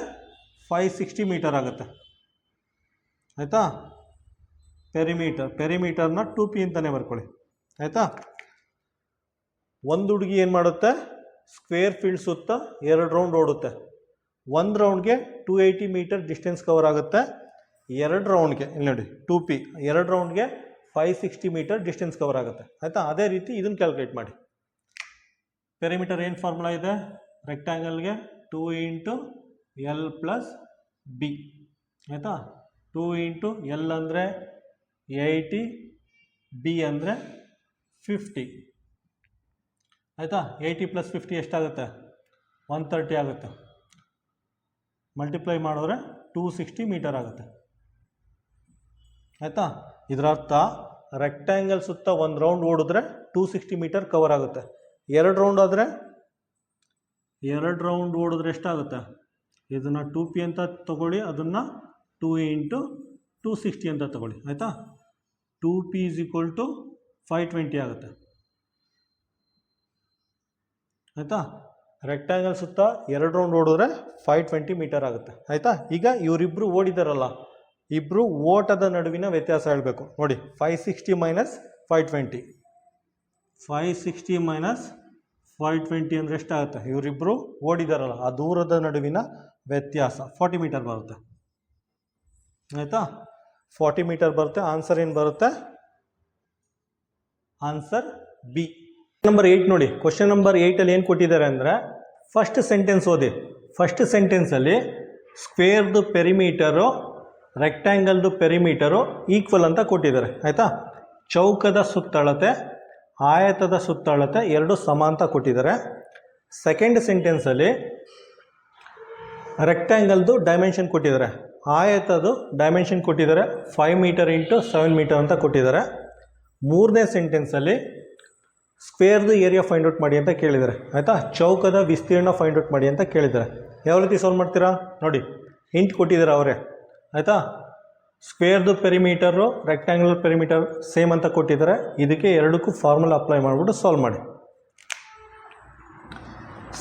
560 ಮೀಟರ್ ಆಗುತ್ತೆ. ಆಯಿತಾ? ಪೆರಿಮೀಟರ್ನ 2p ಅಂತಲೇ ಬರ್ಕೊಳ್ಳಿ. ಆಯಿತಾ? ಒಂದು ಹುಡುಗಿ ಏನು ಮಾಡುತ್ತೆ? ಸ್ಕ್ವೇರ್ ಫೀಲ್ಡ್ ಸುತ್ತ 2 ರೌಂಡ್ ಓಡುತ್ತೆ. 1 ರೌಂಡ್ಗೆ 280 ಮೀಟರ್ ಡಿಸ್ಟೆನ್ಸ್ ಕವರ್ ಆಗುತ್ತೆ. 2 ರೌಂಡ್ಗೆ ಇಲ್ಲಿ ನೋಡಿ 2p, 2 ರೌಂಡ್ಗೆ 560 ಮೀಟರ್ ಡಿಸ್ಟೆನ್ಸ್ ಕವರ್ ಆಗುತ್ತೆ. ಆಯಿತಾ? ಅದೇ ರೀತಿ ಇದನ್ನು ಕ್ಯಾಲ್ಕುಲೇಟ್ ಮಾಡಿ. ಪೆರಿಮೀಟರ್ ಏನು ಫಾರ್ಮುಲಾ ಇದೆ? ರೆಕ್ಟ್ಯಾಂಗಲ್ಗೆ 2 ಇಂಟು ಎಲ್ ಪ್ಲಸ್ ಬಿ. ಆಯಿತಾ? 2 ಇಂಟು ಎಲ್ ಅಂದರೆ 80, ಬಿ ಅಂದರೆ 50. ಆಯಿತಾ? 80 ಪ್ಲಸ್ 50 ಎಷ್ಟಾಗುತ್ತೆ? 130 ಆಗುತ್ತೆ. ಮಲ್ಟಿಪ್ಲೈ ಮಾಡಿದ್ರೆ 260 ಮೀಟರ್ ಆಗುತ್ತೆ. ಆಯಿತಾ? ಇದರ ಅರ್ಥ ರೆಕ್ಟ್ಯಾಂಗಲ್ ಸುತ್ತ 1 ರೌಂಡ್ ಓಡಿದ್ರೆ 260 ಮೀಟರ್ ಕವರ್ ಆಗುತ್ತೆ. 2 ರೌಂಡ್ ಆದರೆ 2 ರೌಂಡ್ ಓಡಿದ್ರೆ ಎಷ್ಟಾಗುತ್ತೆ? ಇದನ್ನು 2p ಅಂತ ತಗೊಳ್ಳಿ, ಅದನ್ನು 2 ಇಂಟು 260 ಅಂತ ತಗೊಳ್ಳಿ. ಆಯಿತಾ? 2p ಈಸ್ ಈಕ್ವಲ್ ಟು 520 ಆಗುತ್ತೆ. ಆಯಿತಾ? ರೆಕ್ಟ್ಯಾಂಗಲ್ ಸುತ್ತ 2 ರೌಂಡ್ ಓಡಿದ್ರೆ 520 ಮೀಟರ್ ಆಗುತ್ತೆ ಆಯಿತಾ. ಈಗ ಇವರಿಬ್ಬರು ಓಡಿದಾರಲ್ಲ, ಇಬ್ಬರು ಓಟದ ನಡುವಿನ ವ್ಯತ್ಯಾಸ ಹೇಳಬೇಕು. ನೋಡಿ 560 ಮೈನಸ್ 520, 560 ಮೈನಸ್ 520 ಅಂದರೆ ಎಷ್ಟಾಗುತ್ತೆ? ಇವರಿಬ್ಬರು ಓಡಿದಾರಲ್ಲ ಆ ದೂರದ ನಡುವಿನ ವ್ಯತ್ಯಾಸ 40 ಮೀಟರ್ ಬರುತ್ತೆ ಆಯಿತಾ. 40 ಮೀಟರ್ ಬರುತ್ತೆ. ಆನ್ಸರ್ ಏನು ಬರುತ್ತೆ? Answer B. ನಂಬರ್ 8 ನೋಡಿ. ಕ್ವಶನ್ ನಂಬರ್ 8ಅಲ್ಲಿ ಏನು ಕೊಟ್ಟಿದ್ದಾರೆ ಅಂದರೆ, ಫಸ್ಟ್ ಸೆಂಟೆನ್ಸ್ ಓದಿ. ಫಸ್ಟ್ ಸೆಂಟೆನ್ಸಲ್ಲಿ ಸ್ಕ್ವೇರ್ದು ಪೆರಿಮೀಟರು ರೆಕ್ಟ್ಯಾಂಗಲ್ದು ಪೆರಿಮೀಟರು ಈಕ್ವಲ್ ಅಂತ ಕೊಟ್ಟಿದ್ದಾರೆ ಆಯಿತಾ. ಚೌಕದ ಸುತ್ತಳತೆ ಆಯತದ ಸುತ್ತಳತೆ ಎರಡು ಸಮ ಅಂತ ಕೊಟ್ಟಿದ್ದಾರೆ. ಸೆಕೆಂಡ್ ಸೆಂಟೆನ್ಸಲ್ಲಿ ರೆಕ್ಟ್ಯಾಂಗಲ್ದು ಡೈಮೆನ್ಷನ್ ಕೊಟ್ಟಿದ್ದಾರೆ, ಆಯತದು ಡೈಮೆನ್ಷನ್ ಕೊಟ್ಟಿದ್ದಾರೆ 5 ಮೀಟರ್ ಇಂಟು 7 ಮೀಟರ್ ಅಂತ ಕೊಟ್ಟಿದ್ದಾರೆ. ಮೂರನೇ ಸೆಂಟೆನ್ಸಲ್ಲಿ ಸ್ಕ್ವೇರ್ದು ಏರಿಯಾ ಫೈಂಡ್ ಔಟ್ ಮಾಡಿ ಅಂತ ಕೇಳಿದ್ದಾರೆ ಆಯಿತಾ. ಚೌಕದ ವಿಸ್ತೀರ್ಣ ಫೈಂಡ್ ಔಟ್ ಮಾಡಿ ಅಂತ ಕೇಳಿದ್ದಾರೆ. ಯಾವ ರೀತಿ ಸಾಲ್ವ್ ಮಾಡ್ತೀರಾ ನೋಡಿ, ಹಿಂಟ್ ಕೊಟ್ಟಿದ್ದಾರೆ ಅವರೇ ಆಯಿತಾ. ಸ್ಕ್ವೇರ್ದು ಪೆರಿಮೀಟರು ರೆಕ್ಟ್ಯಾಂಗ್ಯುಲರ್ ಪೆರಿಮೀಟರ್ ಸೇಮ್ ಅಂತ ಕೊಟ್ಟಿದ್ದಾರೆ. ಇದಕ್ಕೆ ಎರಡಕ್ಕೂ ಫಾರ್ಮುಲಾ ಅಪ್ಲೈ ಮಾಡಿಬಿಟ್ಟು ಸಾಲ್ವ್ ಮಾಡಿ.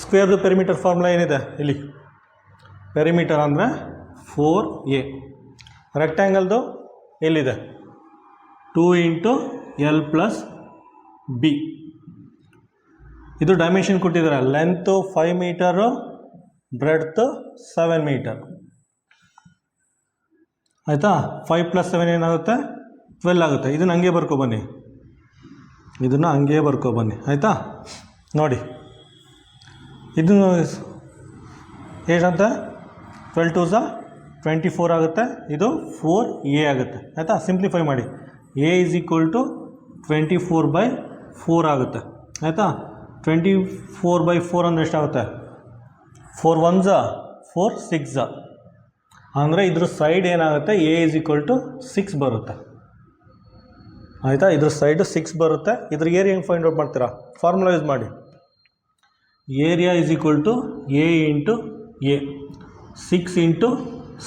ಸ್ಕ್ವೇರ್ದು ಪೆರಿಮೀಟರ್ ಫಾರ್ಮುಲಾ ಏನಿದೆ ಇಲ್ಲಿ, ಪೆರಿಮೀಟರ್ ಅಂದರೆ 4a. ರೆಕ್ಟ್ಯಾಂಗಲ್ದು ಎಲ್ಲಿದೆ 2 ಇಂಟು ಎಲ್ ಪ್ಲಸ್ ಬಿ. ಇದು ಡೈಮೆನ್ಷನ್ ಕೊಟ್ಟಿದ್ದಾರೆ, ಲೆಂತು 5 ಮೀಟರು, ಬ್ರೆಡ್ತು 7 ಮೀಟರ್ ಆಯಿತಾ. 5 + 7 ಏನಾಗುತ್ತೆ? 12 ಆಗುತ್ತೆ. ಇದನ್ನು ಹಂಗೆ ಬರ್ಕೊಬನ್ನಿ, ಇದನ್ನು ಹಂಗೆ ಬರ್ಕೊಬನ್ನಿ ಆಯಿತಾ. ನೋಡಿ ಇದು ಏನಂತ 12 2 24 ಆಗುತ್ತೆ. ಇದು 4a ಆಗುತ್ತೆ ಆಯಿತಾ. ಸಿಂಪ್ಲಿಫೈ ಮಾಡಿ, a = 24/4 ಆಗುತ್ತೆ ಆಯಿತಾ. 24/4 ಅಂದರೆ ಎಷ್ಟಾಗುತ್ತೆ? 4 1s 4 6 ಅಂದರೆ ಇದ್ರ ಸೈಡ್ ಏನಾಗುತ್ತೆ? a = 6 ಬರುತ್ತೆ ಆಯಿತಾ. ಇದ್ರ ಸೈಡು 6 ಬರುತ್ತೆ. ಇದ್ರ ಏರಿಯಾ ಹೆಂಗೆ ಫೈಂಡ್ ಔಟ್ ಮಾಡ್ತೀರಾ? ಫಾರ್ಮುಲಾ ಯೂಸ್ ಮಾಡಿ. Area = a into a. 6 into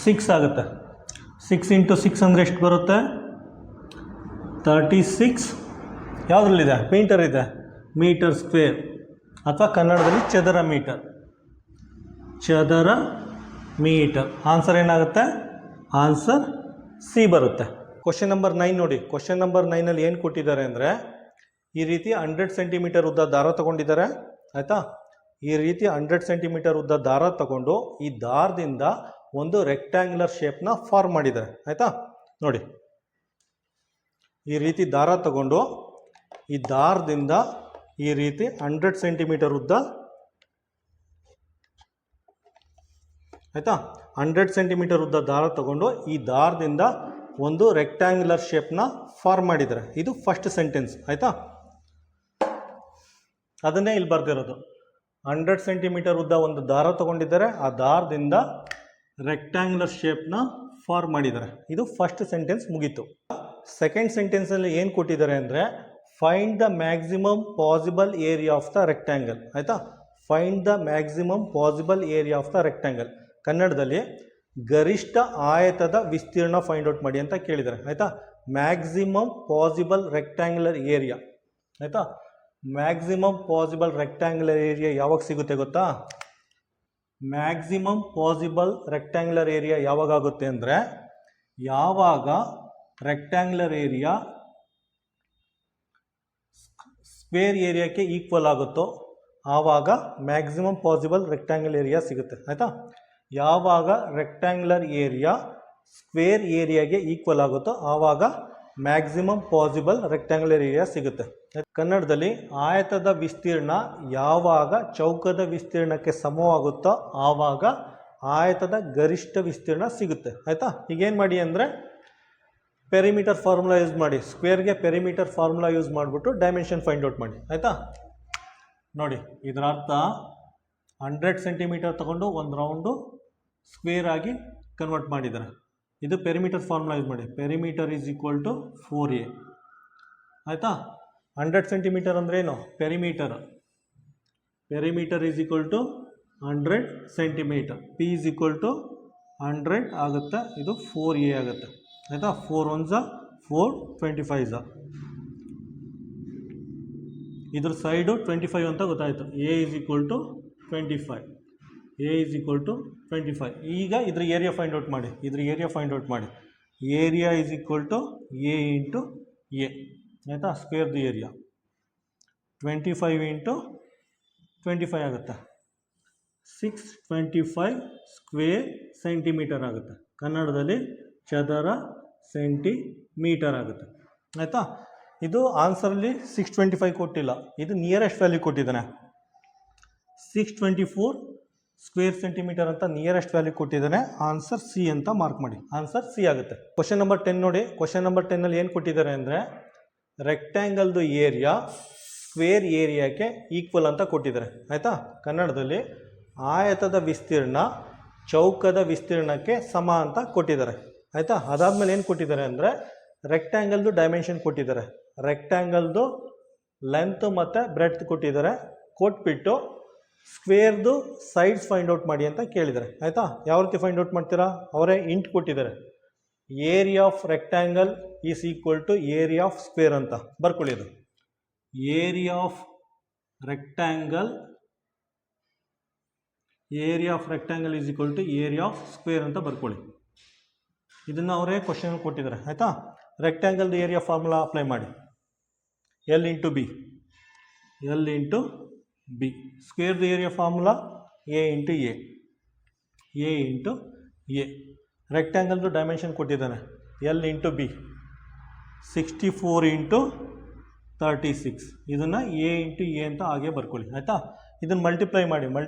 6 ಆಗುತ್ತೆ. 6 ಇಂಟು 6 ಅಂದರೆ ಎಷ್ಟು ಬರುತ್ತೆ? 36. ಯಾವುದ್ರಲ್ಲಿದೆ? ಮೀಟರ್ ಇದೆ, ಮೀಟರ್ ಸ್ಕ್ವೇರ್ ಅಥವಾ ಕನ್ನಡದಲ್ಲಿ ಚದರ ಮೀಟರ್, ಚದರ ಮೀಟರ್. ಆನ್ಸರ್ ಏನಾಗುತ್ತೆ? ಆನ್ಸರ್ ಸಿ ಬರುತ್ತೆ. ಕ್ವಶನ್ ನಂಬರ್ 9 ನೋಡಿ. ಕ್ವಶನ್ ನಂಬರ್ 9ಅಲ್ಲಿ ಏನು ಕೊಟ್ಟಿದ್ದಾರೆ ಅಂದರೆ, ಈ ರೀತಿ 100 ಸೆಂಟಿಮೀಟರ್ ಉದ್ದ ದಾರ ತಗೊಂಡಿದ್ದಾರೆ ಆಯಿತಾ. ಈ ರೀತಿ 100 ಸೆಂಟಿಮೀಟರ್ ಉದ್ದ ದಾರ ತಗೊಂಡು ಈ ದಾರದಿಂದ ಒಂದು ರೆಕ್ಟ್ಯಾಂಗ್ಯುಲರ್ ಶೇಪ್ನ ಫಾರ್ಮ್ ಮಾಡಿದ್ದಾರೆ ಆಯಿತಾ. ನೋಡಿ ಈ ರೀತಿ ದಾರ ತಗೊಂಡು ಈ ದಾರದಿಂದ ಈ ರೀತಿ 100 ಸೆಂಟಿಮೀಟರ್ ಉದ್ದ ಆಯಿತಾ. 100 ಸೆಂಟಿಮೀಟರ್ ಉದ್ದ ದಾರ ತಗೊಂಡು ಈ ದಾರದಿಂದ ಒಂದು ರೆಕ್ಟ್ಯಾಂಗ್ಯುಲರ್ ಶೇಪ್ನ ಫಾರ್ಮ್ ಮಾಡಿದ್ದಾರೆ. ಇದು ಫಸ್ಟ್ ಸೆಂಟೆನ್ಸ್ ಆಯಿತಾ. ಅದನ್ನೇ ಇಲ್ಲಿ ಬರ್ದಿರೋದು. 100 ಸೆಂಟಿಮೀಟರ್ ಉದ್ದ ಒಂದು ದಾರ ತಗೊಂಡಿದ್ದಾರೆ, ಆ ದಾರದಿಂದ ರೆಕ್ಟ್ಯಾಂಗ್ಯುಲರ್ ಶೇಪ್ನ ಫಾರ್ಮ್ ಮಾಡಿದ್ದಾರೆ. ಇದು ಫಸ್ಟ್ ಸೆಂಟೆನ್ಸ್ ಮುಗೀತು. ಸೆಕೆಂಡ್ ಸೆಂಟೆನ್ಸಲ್ಲಿ ಏನು ಕೊಟ್ಟಿದ್ದಾರೆ ಅಂದರೆ, find the maximum possible area of the rectangle ಆಯಿತಾ. Find the maximum possible area of the rectangle. ಕನ್ನಡದಲ್ಲಿ ಗರಿಷ್ಠ ಆಯತದ ವಿಸ್ತೀರ್ಣ ಫೈಂಡ್ ಔಟ್ ಮಾಡಿ ಅಂತ ಕೇಳಿದ್ದಾರೆ ಆಯಿತಾ. ಮ್ಯಾಕ್ಸಿಮಮ್ ಪಾಸಿಬಲ್ ರೆಕ್ಟ್ಯಾಂಗ್ಯುಲರ್ ಏರಿಯಾ ಆಯಿತಾ. ಮ್ಯಾಕ್ಸಿಮಮ್ ಪಾಸಿಬಲ್ ರೆಕ್ಟ್ಯಾಂಗ್ಯುಲರ್ ಏರಿಯಾ ಯಾವಾಗ ಸಿಗುತ್ತೆ ಗೊತ್ತಾ? ಮ್ಯಾಕ್ಸಿಮಮ್ ಪಾಸಿಬಲ್ ರೆಕ್ಟ್ಯಾಂಗ್ಯುಲರ್ ಏರಿಯಾ ಯಾವಾಗ ಆಗುತ್ತೆ ಅಂದರೆ, ಯಾವಾಗ ರೆಕ್ಟ್ಯಾಂಗ್ಯುಲರ್ ಏರಿಯಾ ಸ್ಕ್ವೇರ್ ಏರಿಯಾಕ್ಕೆ ಈಕ್ವಲ್ ಆಗುತ್ತೋ ಆವಾಗ ಮ್ಯಾಕ್ಸಿಮಮ್ ಪಾಸಿಬಲ್ ರೆಕ್ಟ್ಯಾಂಗ್ಯುಲರ್ ಏರಿಯಾ ಸಿಗುತ್ತೆ ಆಯಿತಾ. ಯಾವಾಗ ರೆಕ್ಟ್ಯಾಂಗ್ಯುಲರ್ ಏರಿಯಾ ಸ್ಕ್ವೇರ್ ಏರಿಯಾಗೆ ಈಕ್ವಲ್ ಆಗುತ್ತೋ ಆವಾಗ ಮ್ಯಾಕ್ಸಿಮಮ್ ಪಾಸಿಬಲ್ ರೆಕ್ಟ್ಯಾಂಗ್ಯುಲರ್ ಏರಿಯಾ ಸಿಗುತ್ತೆ. ಕನ್ನಡದಲ್ಲಿ ಆಯತದ ವಿಸ್ತೀರ್ಣ ಯಾವಾಗ ಚೌಕದ ವಿಸ್ತೀರ್ಣಕ್ಕೆ ಸಮವಾಗುತ್ತೋ ಆವಾಗ ಆಯತದ ಗರಿಷ್ಠ ವಿಸ್ತೀರ್ಣ ಸಿಗುತ್ತೆ ಆಯಿತಾ. ಈಗೇನು ಮಾಡಿ ಅಂದರೆ, ಪೆರಿಮೀಟರ್ ಫಾರ್ಮುಲಾ ಯೂಸ್ ಮಾಡಿ, ಸ್ಕ್ವೇರ್ಗೆ ಪೆರಿಮೀಟರ್ ಫಾರ್ಮುಲಾ ಯೂಸ್ ಮಾಡಿಬಿಟ್ಟು ಡೈಮೆನ್ಷನ್ ಫೈಂಡ್ ಔಟ್ ಮಾಡಿ ಆಯಿತಾ. ನೋಡಿ ಇದರ ಅರ್ಥ 100 ಸೆಂಟಿಮೀಟರ್ ತಗೊಂಡು ಒಂದು ರೌಂಡು ಸ್ಕ್ವೇರ್ ಆಗಿ ಕನ್ವರ್ಟ್ ಮಾಡಿದ್ದಾರೆ. ಇದು ಪೆರಿಮೀಟರ್ ಫಾರ್ಮುಲಾ ಯೂಸ್ ಮಾಡಿ. ಪೆರಿಮೀಟರ್ = 4a ಆಯಿತಾ. 100 ಸೆಂಟಿಮೀಟರ್ ಅಂದರೆ ಏನು? ಪೆರಿಮೀಟರ್. Perimeter = 100 centimetre. p = 100 ಆಗುತ್ತೆ. ಇದು 4a ಆಗುತ್ತೆ ಆಯಿತಾ. 4 1s 4 25s. ಇದ್ರ ಸೈಡು 25 ಅಂತ ಗೊತ್ತಾಯಿತು. a = 25. A is equal to 25. ಈಗ ಇದ್ರ ಏರಿಯಾ ಫೈಂಡ್ ಔಟ್ ಮಾಡಿ. Area is equal to A into A. ಆಯಿತಾ, ಸ್ಕ್ವೇರ್ ದಿ ಏರಿಯಾ 25 ಇಂಟು 25 ಆಗುತ್ತೆ, 625 ಸ್ಕ್ವೇರ್ ಸೆಂಟಿಮೀಟರ್ ಆಗುತ್ತೆ. ಕನ್ನಡದಲ್ಲಿ ಚದರ ಸೆಂಟಿಮೀಟರ್ ಆಗುತ್ತೆ. ಆಯಿತಾ, ಇದು ಆನ್ಸರಲ್ಲಿ 625 ಕೊಟ್ಟಿಲ್ಲ, ಇದು ನಿಯರೆಸ್ಟ್ ವ್ಯಾಲ್ಯೂ ಕೊಟ್ಟಿದ್ದಾನೆ. 624 ಸ್ಕ್ವೇರ್ ಸೆಂಟಿಮೀಟರ್ ಅಂತ ನಿಯರೆಸ್ಟ್ ವ್ಯಾಲ್ಯೂ ಕೊಟ್ಟಿದ್ದಾನೆ. ಆನ್ಸರ್ ಸಿ ಅಂತ ಮಾರ್ಕ್ ಮಾಡಿ. ಆನ್ಸರ್ ಸಿ ಆಗುತ್ತೆ. ಕ್ವಶನ್ ನಂಬರ್ 10 ನೋಡಿ. ಕ್ವಶನ್ ನಂಬರ್ 10ನಲ್ಲಿ ಏನು ಕೊಟ್ಟಿದ್ದಾರೆ ಅಂದರೆ ರೆಕ್ಟ್ಯಾಂಗಲ್ದು ಏರಿಯಾ ಸ್ಕ್ವೇರ್ ಏರಿಯಾಕ್ಕೆ ಈಕ್ವಲ್ ಅಂತ ಕೊಟ್ಟಿದ್ದಾರೆ. ಆಯಿತಾ, ಕನ್ನಡದಲ್ಲಿ ಆಯತದ ವಿಸ್ತೀರ್ಣ ಚೌಕದ ವಿಸ್ತೀರ್ಣಕ್ಕೆ ಸಮ ಅಂತ ಕೊಟ್ಟಿದ್ದಾರೆ. ಆಯಿತಾ, ಅದಾದಮೇಲೆ ಏನು ಕೊಟ್ಟಿದ್ದಾರೆ ಅಂದರೆ ರೆಕ್ಟ್ಯಾಂಗಲ್ದು ಡೈಮೆನ್ಷನ್ ಕೊಟ್ಟಿದ್ದಾರೆ. ರೆಕ್ಟ್ಯಾಂಗಲ್ದು ಲೆಂತ್ ಮತ್ತು ಬ್ರೆಡ್ತ್ ಕೊಟ್ಟಿದ್ದಾರೆ. ಕೊಟ್ಬಿಟ್ಟು ಸ್ಕ್ವೇರ್ದು ಸೈಡ್ಸ್ ಫೈಂಡ್ ಔಟ್ ಮಾಡಿ ಅಂತ ಕೇಳಿದ್ದಾರೆ. ಆಯಿತಾ, ಯಾವ ರೀತಿ ಫೈಂಡ್ ಔಟ್ ಮಾಡ್ತೀರಾ? ಅವರೇ ಇಂಟ್ ಕೊಟ್ಟಿದ್ದಾರೆ. Area of rectangle is equal to area of square ಅಂತ ಬರ್ಕೊಳ್ಳಿ. ಅದು area of rectangle is equal to area of square ಅಂತ ಬರ್ಕೊಳ್ಳಿ. ಇದನ್ನು ಅವರೇ ಕ್ವಶನ್ ಕೊಟ್ಟಿದ್ದಾರೆ. ಆಯಿತಾ, ರೆಕ್ಟ್ಯಾಂಗಲ್ದು ಏರಿಯಾ ಫಾರ್ಮುಲಾ ಅಪ್ಲೈ ಮಾಡಿ. L into B. ಸ್ಕ್ವೇರ್ದು area formula A into A. ರೆಕ್ಟ್ಯಾಂಗಲ್ದು ಡೈಮೆನ್ಷನ್ ಕೊಟ್ಟಿದ್ದಾನೆ ಎಲ್ ಇಂಟು ಬಿ 64 ಇಂಟು 36. ಇದನ್ನು ಎ ಇಂಟು ಎ ಅಂತ ಹಾಗೆ ಬರ್ಕೊಳ್ಳಿ. ಆಯಿತಾ, ಇದನ್ನು ಮಲ್ಟಿಪ್ಲೈ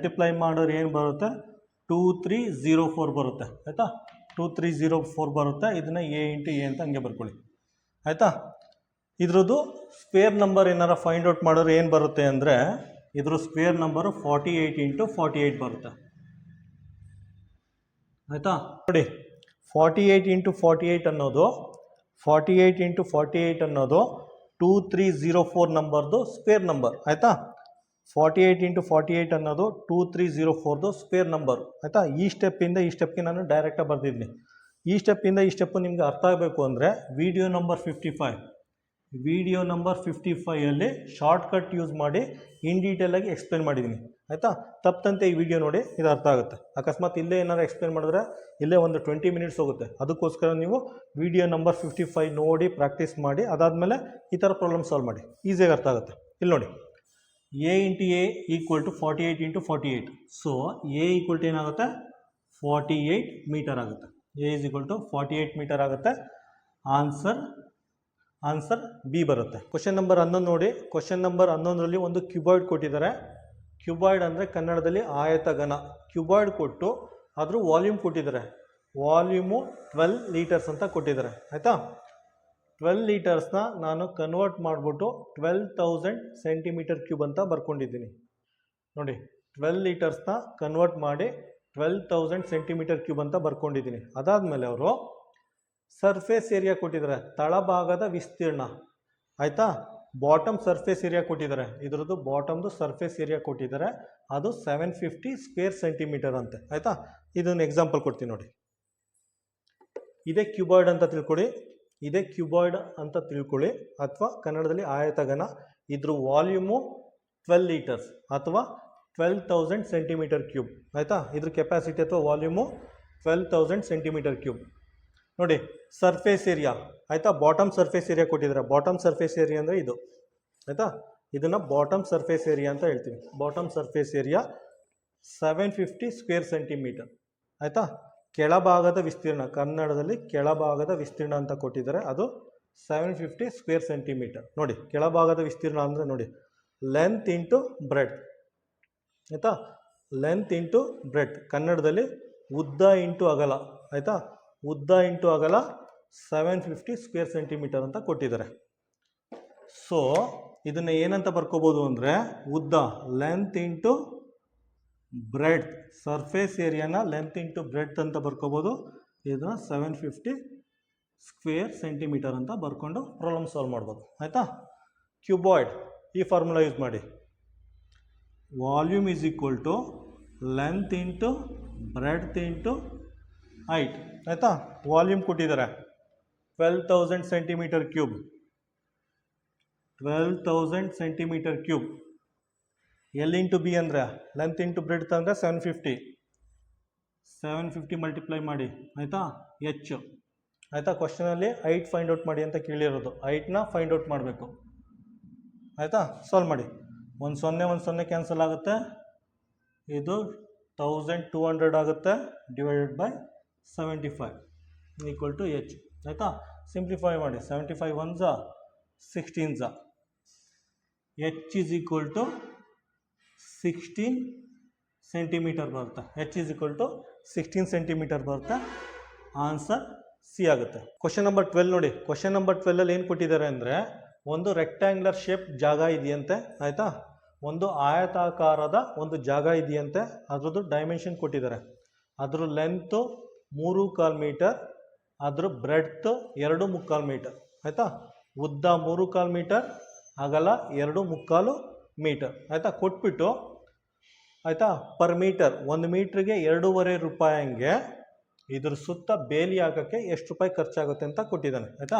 ಮಾಡೋರು ಏನು ಬರುತ್ತೆ? 2304 ಬರುತ್ತೆ. ಆಯಿತಾ, 2304 ಬರುತ್ತೆ. ಇದನ್ನು ಎ ಇಂಟು ಎ ಅಂತ ಹಂಗೆ ಬರ್ಕೊಳ್ಳಿ. ಆಯಿತಾ, ಇದ್ರದ್ದು ಸ್ಕ್ವೇರ್ ನಂಬರ್ ಏನಾರ ಫೈಂಡ್ ಔಟ್ ಮಾಡೋರು ಏನು ಬರುತ್ತೆ ಅಂದರೆ ಇದ್ರ ಸ್ಕ್ವೇರ್ ನಂಬರು 48 ಇಂಟು 48 ಬರುತ್ತೆ. ಆಯಿತಾ, ನೋಡಿ 48 ಇಂಟು 48 ಅನ್ನೋದು 2304 ನಂಬರ್ದು ಸ್ಕ್ವೇರ್ ನಂಬರ್. ಆಯಿತಾ, 48 ಇಂಟು 48 ಅನ್ನೋದು 2304ದು ಸ್ಕ್ವೇರ್ ನಂಬರ್. ಆಯಿತಾ, ಈ ಸ್ಟೆಪ್ಪಿಂದ ಈ ಸ್ಟೆಪ್ಗೆ ನಾನು ಡೈರೆಕ್ಟಾಗಿ ಬರ್ದಿದ್ದೀನಿ. ಈ ಸ್ಟೆಪ್ಪಿಂದ ಈ ಸ್ಟೆಪ್ಪು ನಿಮಗೆ ಅರ್ಥ ಆಗಬೇಕು ಅಂದರೆ ವಿಡಿಯೋ ನಂಬರ್ 55ಅಲ್ಲಿ ಶಾರ್ಟ್ಕಟ್ ಯೂಸ್ ಮಾಡಿ ಇನ್ ಡೀಟೇಲಾಗಿ ಎಕ್ಸ್ಪ್ಲೇನ್ ಮಾಡಿದ್ದೀನಿ. ಆಯಿತಾ, ತಪ್ಪಂತೆ ಈ ವಿಡಿಯೋ ನೋಡಿ, ಇದು ಅರ್ಥ ಆಗುತ್ತೆ. ಅಕಸ್ಮಾತ್ ಇಲ್ಲೇ ಏನಾರು ಎಕ್ಸ್ಪ್ಲೇನ್ ಮಾಡಿದ್ರೆ ಇಲ್ಲೇ ಒಂದು 20 ಮಿನಿಟ್ಸ್ ಹೋಗುತ್ತೆ. ಅದಕ್ಕೋಸ್ಕರ ನೀವು ವಿಡಿಯೋ ನಂಬರ್ 55 ನೋಡಿ ಪ್ರಾಕ್ಟೀಸ್ ಮಾಡಿ, ಅದಾದಮೇಲೆ ಈ ಥರ ಪ್ರಾಬ್ಲಮ್ ಸಾಲ್ವ್ ಮಾಡಿ, ಈಸಿಯಾಗಿ ಅರ್ಥ ಆಗುತ್ತೆ. ಇಲ್ಲಿ ನೋಡಿ, A into A equal to 48 into 48. So A equal to ಏನಾಗುತ್ತೆ? 48 ಮೀಟರ್ ಆಗುತ್ತೆ. A is equal to 48 metre ಆಗುತ್ತೆ. ಆನ್ಸರ್ ಬಿ ಬರುತ್ತೆ. ಕ್ವಶನ್ ನಂಬರ್ 11 ನೋಡಿ. ಕ್ವಶನ್ ನಂಬರ್ 11ರಲ್ಲಿ ಒಂದು ಕ್ಯೂಬಾಯ್ಡ್ ಕೊಟ್ಟಿದ್ದಾರೆ. ಕ್ಯೂಬಾಯ್ಡ್ ಅಂದರೆ ಕನ್ನಡದಲ್ಲಿ ಆಯತಘನ. ಕ್ಯೂಬಾಯ್ಡ್ ಕೊಟ್ಟು ಅದ್ರ ವಾಲ್ಯೂಮ್ ಕೊಟ್ಟಿದ್ದಾರೆ. ವಾಲ್ಯೂಮು 12 ಲೀಟರ್ಸ್ ಅಂತ ಕೊಟ್ಟಿದ್ದಾರೆ. ಆಯಿತಾ, 12 ಲೀಟರ್ಸ್ನ ನಾನು ಕನ್ವರ್ಟ್ ಮಾಡಿಬಿಟ್ಟು 12,000 ಸೆಂಟಿಮೀಟರ್ ಕ್ಯೂಬ್ ಅಂತ ಬರ್ಕೊಂಡಿದ್ದೀನಿ. ನೋಡಿ, 12 ಲೀಟರ್ಸ್ನ ಕನ್ವರ್ಟ್ ಮಾಡಿ 12,000 ಸೆಂಟಿಮೀಟರ್ ಕ್ಯೂಬ್ ಅಂತ ಬರ್ಕೊಂಡಿದ್ದೀನಿ. ಅದಾದಮೇಲೆ ಅವರು ಸರ್ಫೇಸ್ ಏರಿಯಾ ಕೊಟ್ಟಿದ್ದಾರೆ, ತಳಭಾಗದ ವಿಸ್ತೀರ್ಣ. ಆಯಿತಾ, ಬಾಟಮ್ ಸರ್ಫೇಸ್ ಏರಿಯಾ ಕೊಟ್ಟಿದ್ದಾರೆ. ಇದರದ್ದು ಬಾಟಮ್ದು ಸರ್ಫೇಸ್ ಏರಿಯಾ ಕೊಟ್ಟಿದ್ದಾರೆ, ಅದು 750 ಸ್ಕ್ವೇರ್ ಸೆಂಟಿಮೀಟರ್ ಅಂತೆ. ಆಯಿತಾ, ಇದನ್ನು ಎಕ್ಸಾಂಪಲ್ ಕೊಡ್ತೀನಿ ನೋಡಿ. ಇದೇ ಕ್ಯೂಬಾಯ್ಡ್ ಅಂತ ತಿಳ್ಕೊಳ್ಳಿ, ಅಥವಾ ಕನ್ನಡದಲ್ಲಿ ಆಯತಘನ. ಇದ್ರ ವಾಲ್ಯೂಮು 12 ಲೀಟರ್ಸ್ ಅಥವಾ 12,000 ಸೆಂಟಿಮೀಟರ್ ಕ್ಯೂಬ್. ಆಯಿತಾ, ಇದ್ರ ಕೆಪಾಸಿಟಿ ಅಥವಾ ವಾಲ್ಯೂಮು 12,000 ಸೆಂಟಿಮೀಟರ್ ಕ್ಯೂಬ್. ನೋಡಿ, ಸರ್ಫೇಸ್ ಏರಿಯಾ. ಆಯಿತಾ, ಬಾಟಮ್ ಸರ್ಫೇಸ್ ಏರಿಯಾ ಕೊಟ್ಟಿದ್ದಾರೆ. ಬಾಟಮ್ ಸರ್ಫೇಸ್ ಏರಿಯಾ ಅಂದರೆ ಇದು. ಆಯಿತಾ, ಇದನ್ನು ಬಾಟಮ್ ಸರ್ಫೇಸ್ ಏರಿಯಾ ಅಂತ ಹೇಳ್ತೀವಿ. Bottom surface area 750 square centimetre. ಆಯಿತಾ, ಕೆಳಭಾಗದ ವಿಸ್ತೀರ್ಣ, ಕನ್ನಡದಲ್ಲಿ ಕೆಳಭಾಗದ ವಿಸ್ತೀರ್ಣ ಅಂತ ಕೊಟ್ಟಿದ್ದಾರೆ, ಅದು 750 ಸ್ಕ್ವೇರ್ ಸೆಂಟಿಮೀಟರ್. ನೋಡಿ, ಕೆಳಭಾಗದ ವಿಸ್ತೀರ್ಣ ಅಂದರೆ ನೋಡಿ, ಲೆಂತ್ ಇಂಟು ಬ್ರೆಡ್. ಆಯಿತಾ, ಲೆಂತ್ ಇಂಟು ಬ್ರೆಡ್, ಕನ್ನಡದಲ್ಲಿ ಉದ್ದ ಇಂಟು ಅಗಲ. ಆಯಿತಾ, ಉದ್ದ ಇಂಟು ಅಗಲ 750 ಸ್ಕ್ವೇರ್ ಸೆಂಟಿಮೀಟರ್ ಅಂತ ಕೊಟ್ಟಿದ್ದಾರೆ. ಸೊ ಇದನ್ನು ಏನಂತ ಬರ್ಕೋಬೋದು ಅಂದರೆ ಉದ್ದ, ಲೆಂತ್ ಇಂಟು ಬ್ರೆಡ್, ಸರ್ಫೇಸ್ ಏರಿಯಾನ ಲೆಂತ್ ಇಂಟು ಬ್ರೆಡ್ ಅಂತ ಬರ್ಕೋಬೋದು. ಇದನ್ನು 750 ಸ್ಕ್ವೇರ್ ಸೆಂಟಿಮೀಟರ್ ಅಂತ ಬರ್ಕೊಂಡು ಪ್ರಾಬ್ಲಮ್ ಸಾಲ್ವ್ ಮಾಡ್ಬೋದು. ಆಯಿತಾ, ಕ್ಯೂಬಾಯ್ಡ್ ಈ ಫಾರ್ಮುಲಾ ಯೂಸ್ ಮಾಡಿ. Volume is equal to length into breadth into height. ಆಯಿತಾ, ವಾಲ್ಯೂಮ್ ಕೊಟ್ಟಿದ್ದಾರೆ 12,000 centimetre cube. 12,000 centimetre cube L into B ಅಂದರೆ ಲೆಂತ್ ಇಂಟು ಬ್ರೆಡ್ತ್ ಅಂದರೆ 750 ಮಲ್ಟಿಪ್ಲೈ ಮಾಡಿ ಆಯಿತಾ ಎಚ್ ಆಯಿತಾ. ಕ್ವಶನಲ್ಲಿ ಹೈಟ್ ಫೈಂಡ್ ಔಟ್ ಮಾಡಿ ಅಂತ ಕೇಳಿರೋದು, ಹೈಟ್ನ ಫೈಂಡ್ ಔಟ್ ಮಾಡಬೇಕು ಆಯಿತಾ. ಸಾಲ್ವ್ ಮಾಡಿ. 1 0 ಕ್ಯಾನ್ಸಲ್ ಆಗುತ್ತೆ, ಇದು 1200 ಆಗುತ್ತೆ divided by 75 equal to H ಆಯಿತಾ. ಸಿಂಪ್ಲಿಫೈ ಮಾಡಿ. 75 1s 16s, H is equal to 16 centimetre ಬರುತ್ತೆ. H is equal to 16 centimetre ಬರುತ್ತೆ. ಆನ್ಸರ್ ಸಿ ಆಗುತ್ತೆ. ಕ್ವಶನ್ ನಂಬರ್ 12 ನೋಡಿ. ಕ್ವಶನ್ ನಂಬರ್ 12ಅಲ್ಲಿ ಏನು ಕೊಟ್ಟಿದ್ದಾರೆ ಅಂದರೆ, ಒಂದು ರೆಕ್ಟ್ಯಾಂಗ್ಯುಲರ್ ಶೇಪ್ ಜಾಗ ಇದೆಯಂತೆ ಆಯಿತಾ. ಒಂದು ಆಯತಾಕಾರದ ಒಂದು ಜಾಗ ಇದೆಯಂತೆ, ಅದ್ರದ್ದು ಡೈಮೆನ್ಷನ್ ಕೊಟ್ಟಿದ್ದಾರೆ. ಅದ್ರ ಲೆಂತು 3.25 ಮೀಟರ್, ಅದ್ರ ಬ್ರೆಡ್ತ್ 2.25 ಮೀಟರ್ ಆಯಿತಾ. ಉದ್ದ 3.25 ಮೀಟರ್, ಅಗಲ 2.25 ಮೀಟರ್ ಆಯಿತಾ. ಕೊಟ್ಬಿಟ್ಟು ಆಯಿತಾ ಪರ್ ಮೀಟರ್ 1 ಮೀಟ್ರಿಗೆ 2.5 ರೂಪಾಯಿ ಹಂಗೆ ಇದ್ರ ಸುತ್ತ ಬೇಲಿ ಹಾಕೋಕ್ಕೆ ಎಷ್ಟು ರೂಪಾಯಿ ಖರ್ಚಾಗುತ್ತೆ ಅಂತ ಕೊಟ್ಟಿದ್ದಾನೆ ಆಯಿತಾ.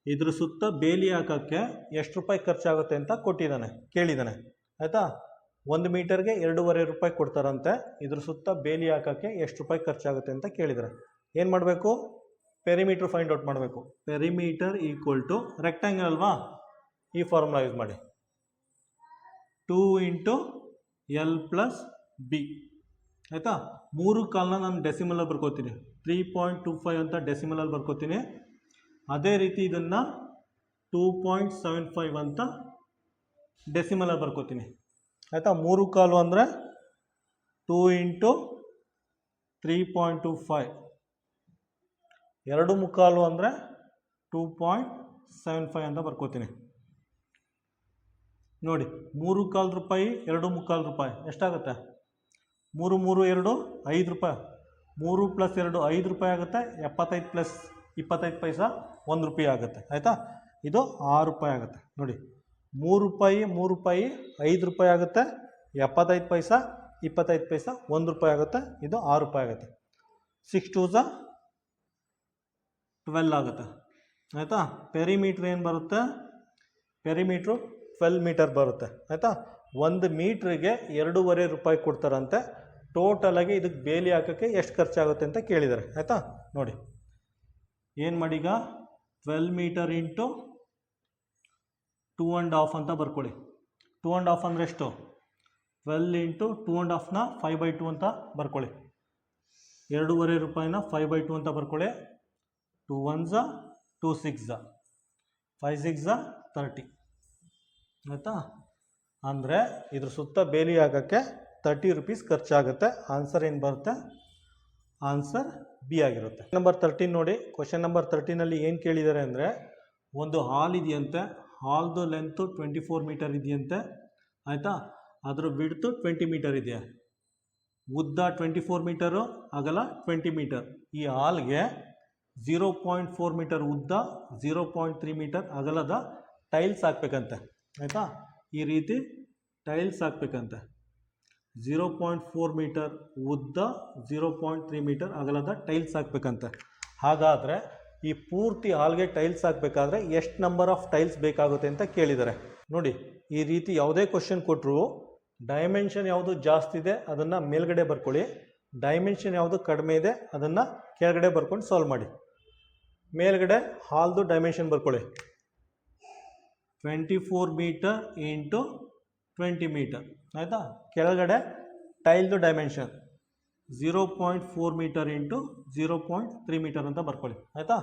ಇದ್ರ ಸುತ್ತ ಬೇಲಿ ಹಾಕೋಕ್ಕೆ ಎಷ್ಟು ರೂಪಾಯಿ ಖರ್ಚಾಗುತ್ತೆ ಅಂತ ಕೇಳಿದ್ದಾನೆ ಆಯಿತಾ. 1 ಮೀಟರ್ಗೆ 2.5 ರೂಪಾಯಿ ಕೊಡ್ತಾರಂತೆ. ಇದ್ರ ಸುತ್ತ ಬೇಲಿ ಹಾಕೋಕ್ಕೆ ಎಷ್ಟು ರೂಪಾಯಿ ಖರ್ಚಾಗುತ್ತೆ ಅಂತ ಕೇಳಿದ್ದಾರೆ. ಏನು ಮಾಡಬೇಕು? ಪೆರಿಮೀಟ್ರ್ ಫೈಂಡ್ ಔಟ್ ಮಾಡಬೇಕು. ಪೆರಿಮೀಟರ್ ಈಕ್ವಲ್ ಟು ರೆಕ್ಟ್ಯಾಂಗಲ್ ಅಲ್ವಾ, ಈ ಫಾರ್ಮುಲಾ ಯೂಸ್ ಮಾಡಿ. 2 × L + B ಆಯಿತಾ. 3/4 ನಾನು ಡೆಸಿಮಲಲ್ಲಿ ಬರ್ಕೋತೀನಿ, 3.25 ಅಂತ ಡೆಸಿಮಲಲ್ಲಿ ಬರ್ಕೋತೀನಿ. ಅದೇ ರೀತಿ ಇದನ್ನು 2.75 ಅಂತ ಡೆಸಿಮಲಲ್ಲಿ ಬರ್ಕೋತೀನಿ ಆಯಿತಾ. 3/4 ಅಂದರೆ 2 × 3.25, 2.25 ಅಂದರೆ 2.75 ಅಂತ ಬರ್ಕೋತೀನಿ. ನೋಡಿ 3.25 ರೂಪಾಯಿ 2.25 ರೂಪಾಯಿ ಎಷ್ಟಾಗುತ್ತೆ? 3 3 2 5 ರೂಪಾಯಿ. 3 + 2 5 ರೂಪಾಯಿ ಆಗುತ್ತೆ. 75 + 25 ಪೈಸಾ 1 ರೂಪಾಯಿ ಆಗುತ್ತೆ ಆಯಿತಾ. ಇದು 6 ರೂಪಾಯಿ ಆಗುತ್ತೆ. ನೋಡಿ 3 ರೂಪಾಯಿ 3 ರೂಪಾಯಿ 5 ರೂಪಾಯಿ ಆಗುತ್ತೆ. 75 ಪೈಸಾ 25 ಪೈಸಾ 1 ರೂಪಾಯಿ ಆಗುತ್ತೆ. ಇದು 6 ರೂಪಾಯಿ ಆಗುತ್ತೆ. 6 2s 12 ಆಗುತ್ತೆ ಆಯಿತಾ. ಪೆರಿಮೀಟ್ರ್ ಏನು ಬರುತ್ತೆ? ಪೆರಿಮೀಟ್ರು 12 ಮೀಟರ್ ಬರುತ್ತೆ ಆಯಿತಾ. 1 ಮೀಟ್ರಿಗೆ 2.5 ರೂಪಾಯಿ ಕೊಡ್ತಾರಂತೆ. ಟೋಟಲಾಗಿ ಇದಕ್ಕೆ ಬೇಲಿ ಹಾಕೋಕ್ಕೆ ಎಷ್ಟು ಖರ್ಚಾಗುತ್ತೆ ಅಂತ ಕೇಳಿದ್ದಾರೆ ಆಯಿತಾ. ನೋಡಿ ಏನು ಮಾಡಿ, ಈಗ 12 ಮೀಟರ್ ಇಂಟು 2.5 ಅಂತ ಬರ್ಕೊಳ್ಳಿ. 2.5 ಅಂದರೆ ಎಷ್ಟು? 12 × 2.5ನ 5/2 ಅಂತ ಬರ್ಕೊಳ್ಳಿ. 2.5 ರೂಪಾಯಿನ 5/2 ಅಂತ ಬರ್ಕೊಳ್ಳಿ. 2 1s 2 6s 5 6s 30 ಆಯಿತಾ. ಅಂದರೆ ಇದ್ರ ಸುತ್ತ ಬೇಲಿ ಹಾಕೋಕ್ಕೆ 30 ರೂಪೀಸ್ ಖರ್ಚಾಗುತ್ತೆ. ಆನ್ಸರ್ ಏನು ಬರುತ್ತೆ? ಆನ್ಸರ್ ಬಿ ಆಗಿರುತ್ತೆ. ನಂಬರ್ 13 ನೋಡಿ. ಕ್ವಶನ್ ನಂಬರ್ 13ಅಲ್ಲಿ ಏನು ಕೇಳಿದ್ದಾರೆ ಅಂದರೆ, ಒಂದು ಹಾಲ್ ಇದೆಯಂತೆ. ಹಾಲ್ದು ಲೆಂತು 24 ಮೀಟರ್ ಇದೆಯಂತೆ ಆಯಿತಾ. ಅದರ ವಿಡ್ತು 20 ಮೀಟರ್ ಇದೆ. ಉದ್ದ 24 ಮೀಟರು, ಅಗಲ 20 ಮೀಟರ್. ಈ ಹಾಲ್ಗೆ 0.4 ಮೀಟರ್ ಉದ್ದ, 0.3 ಮೀಟರ್ ಅಗಲದ ಟೈಲ್ಸ್ ಹಾಕ್ಬೇಕಂತೆ ಆಯಿತಾ. ಈ ರೀತಿ ಟೈಲ್ಸ್ ಹಾಕ್ಬೇಕಂತೆ. 0.4 ಮೀಟರ್ ಉದ್ದ, 0.3 ಮೀಟರ್ ಅಗಲದ ಟೈಲ್ಸ್ ಹಾಕ್ಬೇಕಂತೆ. ಹಾಗಾದರೆ ಈ ಪೂರ್ತಿ ಹಾಲ್ಗೆ ಟೈಲ್ಸ್ ಹಾಕಬೇಕಾದ್ರೆ ಎಷ್ಟು ನಂಬರ್ ಆಫ್ ಟೈಲ್ಸ್ ಬೇಕಾಗುತ್ತೆ ಅಂತ ಕೇಳಿದ್ದಾರೆ. ನೋಡಿ ಈ ರೀತಿ ಯಾವುದೇ ಕ್ವಶನ್ ಕೊಟ್ಟರು ಡೈಮೆನ್ಷನ್ ಯಾವುದು ಜಾಸ್ತಿ ಇದೆ ಅದನ್ನು ಮೇಲ್ಗಡೆ ಬರ್ಕೊಳ್ಳಿ, ಡೈಮೆನ್ಷನ್ ಯಾವುದು ಕಡಿಮೆ ಇದೆ ಅದನ್ನು ಕೆಳಗಡೆ ಬರ್ಕೊಂಡು ಸಾಲ್ವ್ ಮಾಡಿ. ಮೇಲ್ಗಡೆ ಹಾಲ್ದು ಡೈಮೆನ್ಷನ್ ಬರ್ಕೊಳ್ಳಿ. 24 ಮೀಟರ್ ಇಂಟು 20 ಮೀಟರ್ ಆಯಿತಾ. ಕೆಳಗಡೆ ಟೈಲ್ದು ಡೈಮೆನ್ಷನ್ 0.4 ಮೀಟರ್ ಇಂಟು 0.3 ಮೀಟರ್ ಅಂತ ಬರ್ಕೊಳ್ಳಿ ಆಯಿತಾ.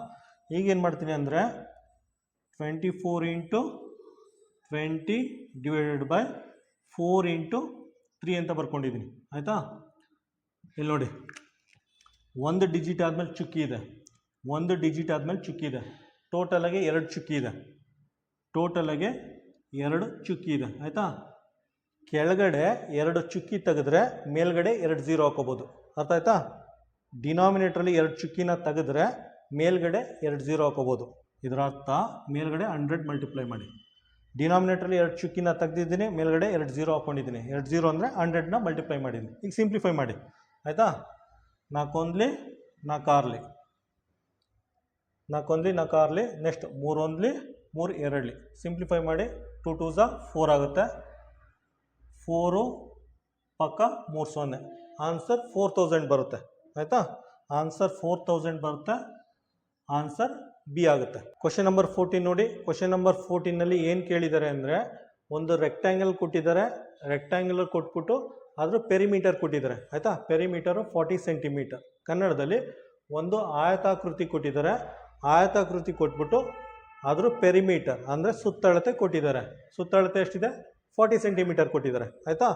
ಈಗೇನು ಮಾಡ್ತೀನಿ ಅಂದರೆ 24 × 20 ಡಿವೈಡೆಡ್ ಬೈ 4 × 3 ಅಂತ ಬರ್ಕೊಂಡಿದ್ದೀನಿ ಆಯಿತಾ. ಇಲ್ಲಿ ನೋಡಿ, ಒಂದು ಡಿಜಿಟ್ ಆದಮೇಲೆ ಚುಕ್ಕಿ ಇದೆ, ಒಂದು ಡಿಜಿಟ್ ಆದಮೇಲೆ ಚುಕ್ಕಿ ಇದೆ. ಟೋಟಲಾಗಿ 2 ಚುಕ್ಕಿ ಇದೆ. ಟೋಟಲಾಗಿ 2 ಚುಕ್ಕಿ ಇದೆ ಆಯಿತಾ. ಕೆಳಗಡೆ 2 ಚುಕ್ಕಿ ತೆಗೆದ್ರೆ ಮೇಲ್ಗಡೆ 2 0 ಹಾಕೋಬೋದು. ಅರ್ಥ ಆಯ್ತಾ? ಡಿನಾಮಿನೇಟ್ರಲ್ಲಿ 2 ಚುಕ್ಕಿನ ತೆಗೆದ್ರೆ ಮೇಲ್ಗಡೆ 2 0 ಹಾಕೋಬೋದು. ಇದರ ಅರ್ಥ ಮೇಲ್ಗಡೆ 100 ಮಲ್ಟಿಪ್ಲೈ ಮಾಡಿ. ಡಿನಾಮಿನೇಟ್ರಲ್ಲಿ 2 ಚುಕ್ಕಿನ ತೆಗೆದಿದ್ದೀನಿ, ಮೇಲ್ಗಡೆ 2 0 ಹಾಕ್ಕೊಂಡಿದ್ದೀನಿ. 2 0 ಅಂದರೆ 100ನ ಮಲ್ಟಿಪ್ಲೈ ಮಾಡಿದ್ದೀನಿ. ಈಗ ಸಿಂಪ್ಲಿಫೈ ಮಾಡಿ ಆಯಿತಾ. 4 1 4 6 4 1 4 6 ನೆಕ್ಸ್ಟ್ 3 1 3 2 ಸಿಂಪ್ಲಿಫೈ ಮಾಡಿ. 2 2s 4 ಆಗುತ್ತೆ. 4 ಪಕ್ಕ 3 ಆನ್ಸರ್ 4000 ಬರುತ್ತೆ. ಆಯಿತಾ, ಆನ್ಸರ್ 4000 ಬರುತ್ತೆ. ಆನ್ಸರ್ ಬಿ ಆಗುತ್ತೆ. ಕ್ವಶನ್ ನಂಬರ್ 14 ನೋಡಿ. ಕ್ವಶನ್ ನಂಬರ್ 14ನಲ್ಲಿ ಏನು ಕೇಳಿದ್ದಾರೆ ಅಂದರೆ, ಒಂದು ರೆಕ್ಟ್ಯಾಂಗಲ್ ಕೊಟ್ಟಿದ್ದಾರೆ, ರೆಕ್ಟ್ಯಾಂಗಲ್ ಕೊಟ್ಬಿಟ್ಟು ಅದ್ರ ಪೆರಿಮೀಟರ್ ಕೊಟ್ಟಿದ್ದಾರೆ. ಆಯಿತಾ, ಪೆರಿಮೀಟರು 40 ಸೆಂಟಿಮೀಟರ್. ಕನ್ನಡದಲ್ಲಿ ಒಂದು ಆಯತಾಕೃತಿ ಕೊಟ್ಟಿದ್ದಾರೆ, ಆಯತಾಕೃತಿ ಕೊಟ್ಬಿಟ್ಟು ಅದ್ರ ಪೆರಿಮೀಟರ್ ಅಂದರೆ ಸುತ್ತಳತೆ ಕೊಟ್ಟಿದ್ದಾರೆ. ಸುತ್ತಳತೆ ಎಷ್ಟಿದೆ? 40 ಸೆಂಟಿಮೀಟರ್ ಕೊಟ್ಟಿದ್ದಾರೆ. ಆಯಿತಾ,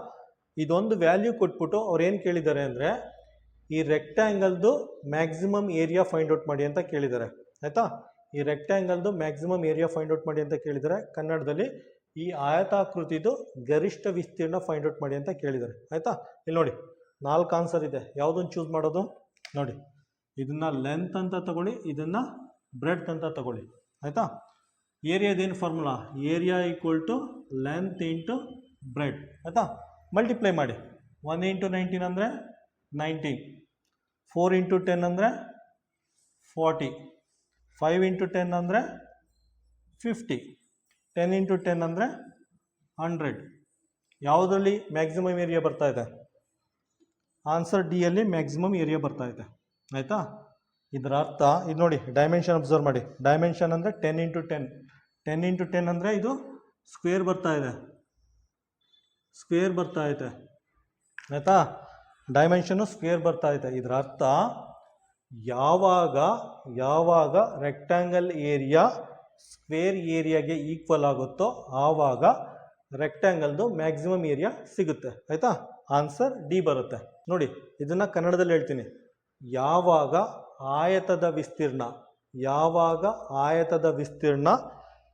ಇದೊಂದು ವ್ಯಾಲ್ಯೂ ಕೊಟ್ಬಿಟ್ಟು ಅವ್ರು ಏನು ಕೇಳಿದ್ದಾರೆ ಅಂದರೆ, ಈ ರೆಕ್ಟ್ಯಾಂಗಲ್ದು ಮ್ಯಾಕ್ಸಿಮಮ್ ಏರಿಯಾ ಫೈಂಡ್ ಔಟ್ ಮಾಡಿ ಅಂತ ಕೇಳಿದ್ದಾರೆ. ಆಯಿತಾ, ಈ ರೆಕ್ಟ್ಯಾಂಗಲ್ದು ಮ್ಯಾಕ್ಸಿಮಮ್ ಏರಿಯಾ ಫೈಂಡ್ ಔಟ್ ಮಾಡಿ ಅಂತ ಕೇಳಿದ್ದಾರೆ. ಕನ್ನಡದಲ್ಲಿ ಈ ಆಯತಾಕೃತಿದು ಗರಿಷ್ಠ ವಿಸ್ತೀರ್ಣ ಫೈಂಡ್ ಔಟ್ ಮಾಡಿ ಅಂತ ಕೇಳಿದ್ದಾರೆ. ಆಯಿತಾ, ಇಲ್ಲಿ ನೋಡಿ 4 ಆನ್ಸರ್ ಇದೆ. ಯಾವುದನ್ನು ಚೂಸ್ ಮಾಡೋದು ನೋಡಿ. ಇದನ್ನು ಲೆಂತ್ ಅಂತ ತಗೊಳ್ಳಿ, ಇದನ್ನು ಬ್ರೆಡ್ತ್ ಅಂತ ತಗೊಳ್ಳಿ. ಆಯಿತಾ, ಏರಿಯಾದೇನು formula? Area equal to length into breadth. ಆಯಿತಾ, ಮಲ್ಟಿಪ್ಲೈ ಮಾಡಿ. 1 ಇಂಟು 19 ಅಂದರೆ 19, 4 ಇಂಟು 10 ಅಂದರೆ 40, 5 ಇಂಟು 10 ಅಂದರೆ 50, 10 ಇಂಟು 10 ಅಂದರೆ 100. ಯಾವುದರಲ್ಲಿ ಮ್ಯಾಕ್ಸಿಮಮ್ ಏರಿಯಾ ಬರ್ತಾ ಇದೆ? ಆನ್ಸರ್ ಡಿಯಲ್ಲಿ ಮ್ಯಾಕ್ಸಿಮಮ್ ಏರಿಯಾ ಬರ್ತಾ ಇದೆ. ಆಯಿತಾ, ಇದರ ಅರ್ಥ ಇದು ನೋಡಿ, ಡೈಮೆನ್ಷನ್ ಅಬ್ಸರ್ವ್ ಮಾಡಿ. ಡೈಮೆನ್ಷನ್ ಅಂದರೆ 10 ಇಂಟು 10, 10 ಇಂಟು 10 ಅಂದರೆ ಇದು ಸ್ಕ್ವೇರ್ ಬರ್ತಾ ಇದೆ, ಸ್ಕ್ವೇರ್ ಬರ್ತಾ ಇದೆ. ಆಯಿತಾ, ಡೈಮೆನ್ಷನ್ನು ಸ್ಕ್ವೇರ್ ಬರ್ತಾ ಇದೆ. ಇದರ ಅರ್ಥ ಯಾವಾಗ ರೆಕ್ಟ್ಯಾಂಗಲ್ ಏರಿಯಾ ಸ್ಕ್ವೇರ್ ಏರಿಯಾಗೆ ಈಕ್ವಲ್ ಆಗುತ್ತೋ ಆವಾಗ ರೆಕ್ಟ್ಯಾಂಗಲ್ದು ಮ್ಯಾಕ್ಸಿಮಮ್ ಏರಿಯಾ ಸಿಗುತ್ತೆ. ಆಯಿತಾ, ಆನ್ಸರ್ ಡಿ ಬರುತ್ತೆ. ನೋಡಿ, ಇದನ್ನು ಕನ್ನಡದಲ್ಲಿ ಹೇಳ್ತೀನಿ. ಯಾವಾಗ ಆಯತದ ವಿಸ್ತೀರ್ಣ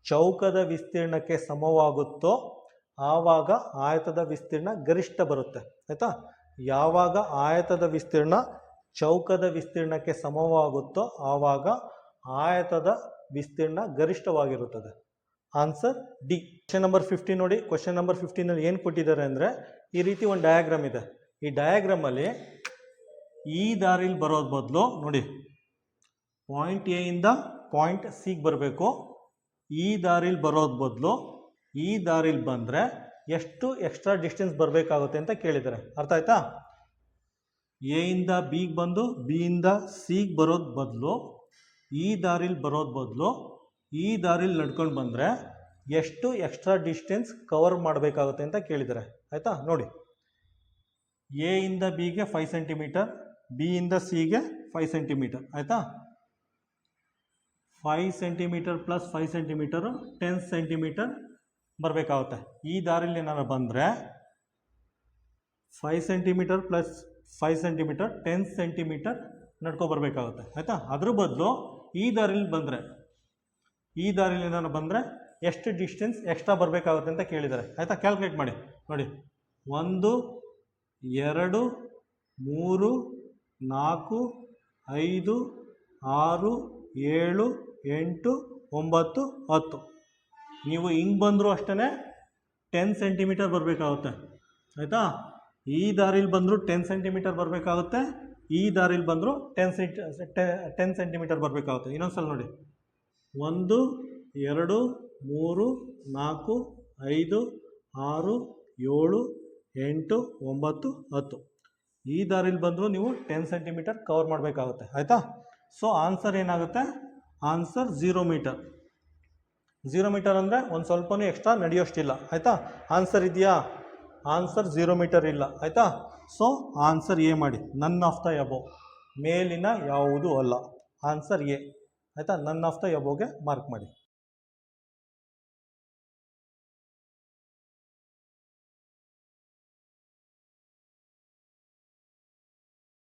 ಚೌಕದ ವಿಸ್ತೀರ್ಣಕ್ಕೆ ಸಮವಾಗುತ್ತೋ ಆವಾಗ ಆಯತದ ವಿಸ್ತೀರ್ಣ ಗರಿಷ್ಠ ಬರುತ್ತೆ. ಆಯಿತಾ, ಯಾವಾಗ ಆಯತದ ವಿಸ್ತೀರ್ಣ ಚೌಕದ ವಿಸ್ತೀರ್ಣಕ್ಕೆ ಸಮವಾಗುತ್ತೋ ಆವಾಗ ಆಯತದ ವಿಸ್ತೀರ್ಣ ಗರಿಷ್ಠವಾಗಿರುತ್ತದೆ. Answer D. ಕ್ವಶನ್ ನಂಬರ್ 15 ನೋಡಿ. ಕ್ವಶನ್ ನಂಬರ್ 15ನಲ್ಲಿ ಏನು ಕೊಟ್ಟಿದ್ದಾರೆ ಅಂದರೆ, ಈ ರೀತಿ ಒಂದು ಡಯಾಗ್ರಾಮ್ ಇದೆ. ಈ ಡಯಾಗ್ರಾಮಲ್ಲಿ ಈ ದಾರಿಲಿ ಬರೋದು ಬದಲು ನೋಡಿ, ಪಾಯಿಂಟ್ ಎ ಇಂದ ಪಾಯಿಂಟ್ ಸಿಗೆ ಬರಬೇಕು. ಈ ದಾರಿಲಿ ಬರೋದು ಬದಲು ಈ ದಾರಿಲಿ ಬಂದರೆ ಎಷ್ಟು ಎಕ್ಸ್ಟ್ರಾ ಡಿಸ್ಟೆನ್ಸ್ ಬರಬೇಕಾಗುತ್ತೆ ಅಂತ ಕೇಳಿದ್ದಾರೆ. ಅರ್ಥ ಆಯ್ತಾ? ಎ ಇಂದ ಬಿಗೆ ಬಂದು ಬಿ ಇಂದ ಸಿಗೆ ಬರೋದು ಬದಲು ಈ ದಾರಿಲಿ ಈ ದಾರಿಲಿ ನಡ್ಕೊಂಡು ಬಂದರೆ ಎಷ್ಟು ಎಕ್ಸ್ಟ್ರಾ ಡಿಸ್ಟೆನ್ಸ್ ಕವರ್ ಮಾಡಬೇಕಾಗುತ್ತೆ ಅಂತ ಕೇಳಿದ್ದಾರೆ. ಆಯಿತಾ, ನೋಡಿ, ಎ ಇಂದ ಬಿಗೆ 5 ಸೆಂಟಿಮೀಟರ್, ಬಿ ಇಂದ ಸಿಗೆ 5 ಸೆಂಟಿಮೀಟರ್. ಆಯಿತಾ, 5 ಸೆಂಟಿಮೀಟರ್ ಪ್ಲಸ್ 5 ಸೆಂಟಿಮೀಟರು 10 ಸೆಂಟಿಮೀಟರ್ ಬರಬೇಕಾಗುತ್ತೆ. ಈ ದಾರಿಲಿ ಏನಾರು ಬಂದರೆ 5 ಸೆಂಟಿಮೀಟರ್ ಪ್ಲಸ್ 5 ಸೆಂಟಿಮೀಟರ್ 10 ಸೆಂಟಿಮೀಟರ್ ನಡ್ಕೊಬರ್ಬೇಕಾಗುತ್ತೆ. ಆಯಿತಾ, ಅದ್ರ ಬದಲು ಈ ದಾರಿಲಿ ಏನಾರು ಬಂದರೆ ಎಷ್ಟು ಡಿಸ್ಟೆನ್ಸ್ ಎಕ್ಸ್ಟ್ರಾ ಬರಬೇಕಾಗುತ್ತೆ ಅಂತ ಕೇಳಿದ್ದಾರೆ. ಆಯಿತಾ, ಕ್ಯಾಲ್ಕುಲೇಟ್ ಮಾಡಿ. ನೋಡಿ, 1 2 3 4 5 6 7 8 9 10. ನೀವು ಹಿಂಗೆ ಬಂದರೂ ಅಷ್ಟೇ 10 ಸೆಂಟಿಮೀಟರ್ ಬರಬೇಕಾಗುತ್ತೆ. ಆಯಿತಾ, ಈ ದಾರಿಲಿ ಬಂದರೂ 10 ಸೆಂಟಿಮೀಟರ್ ಬರಬೇಕಾಗುತ್ತೆ, ಈ ದಾರಿಲಿ ಬಂದರೂ 10 ಸೆಂಟಿಮೀಟರ್ ಬರಬೇಕಾಗುತ್ತೆ. ಇನ್ನೊಂದು ಸಲ ನೋಡಿ, 1 2 3 4 5 6 7 8 9 10. ಈ ದಾರಿಲಿ ಬಂದರೂ ನೀವು 10 ಸೆಂಟಿಮೀಟರ್ ಕವರ್ ಮಾಡಬೇಕಾಗುತ್ತೆ. ಆಯಿತಾ, ಸೊ ಆನ್ಸರ್ ಏನಾಗುತ್ತೆ? Answer 0 metre. 0 ಮೀಟರ್ ಅಂದರೆ ಒಂದು ಸ್ವಲ್ಪನೂ ಎಕ್ಸ್ಟ್ರಾ ನಡೆಯೋಷ್ಟಿಲ್ಲ. ಆಯಿತಾ, ಆನ್ಸರ್ ಇದೆಯಾ? ಆನ್ಸರ್ 0 ಮೀಟರ್ ಇಲ್ಲ. ಆಯಿತಾ, ಸೊ ಆನ್ಸರ್ ಎ ಮಾಡಿ. ನನ್ ಆಫ್ ದ ಎಬೋವ್, ಮೇಲಿನ ಯಾವುದೂ ಅಲ್ಲ. Answer A. ಆಯಿತಾ, ನನ್ ಆಫ್ ದ ಎಬೋವ್ಗೆ ಮಾರ್ಕ್ ಮಾಡಿ.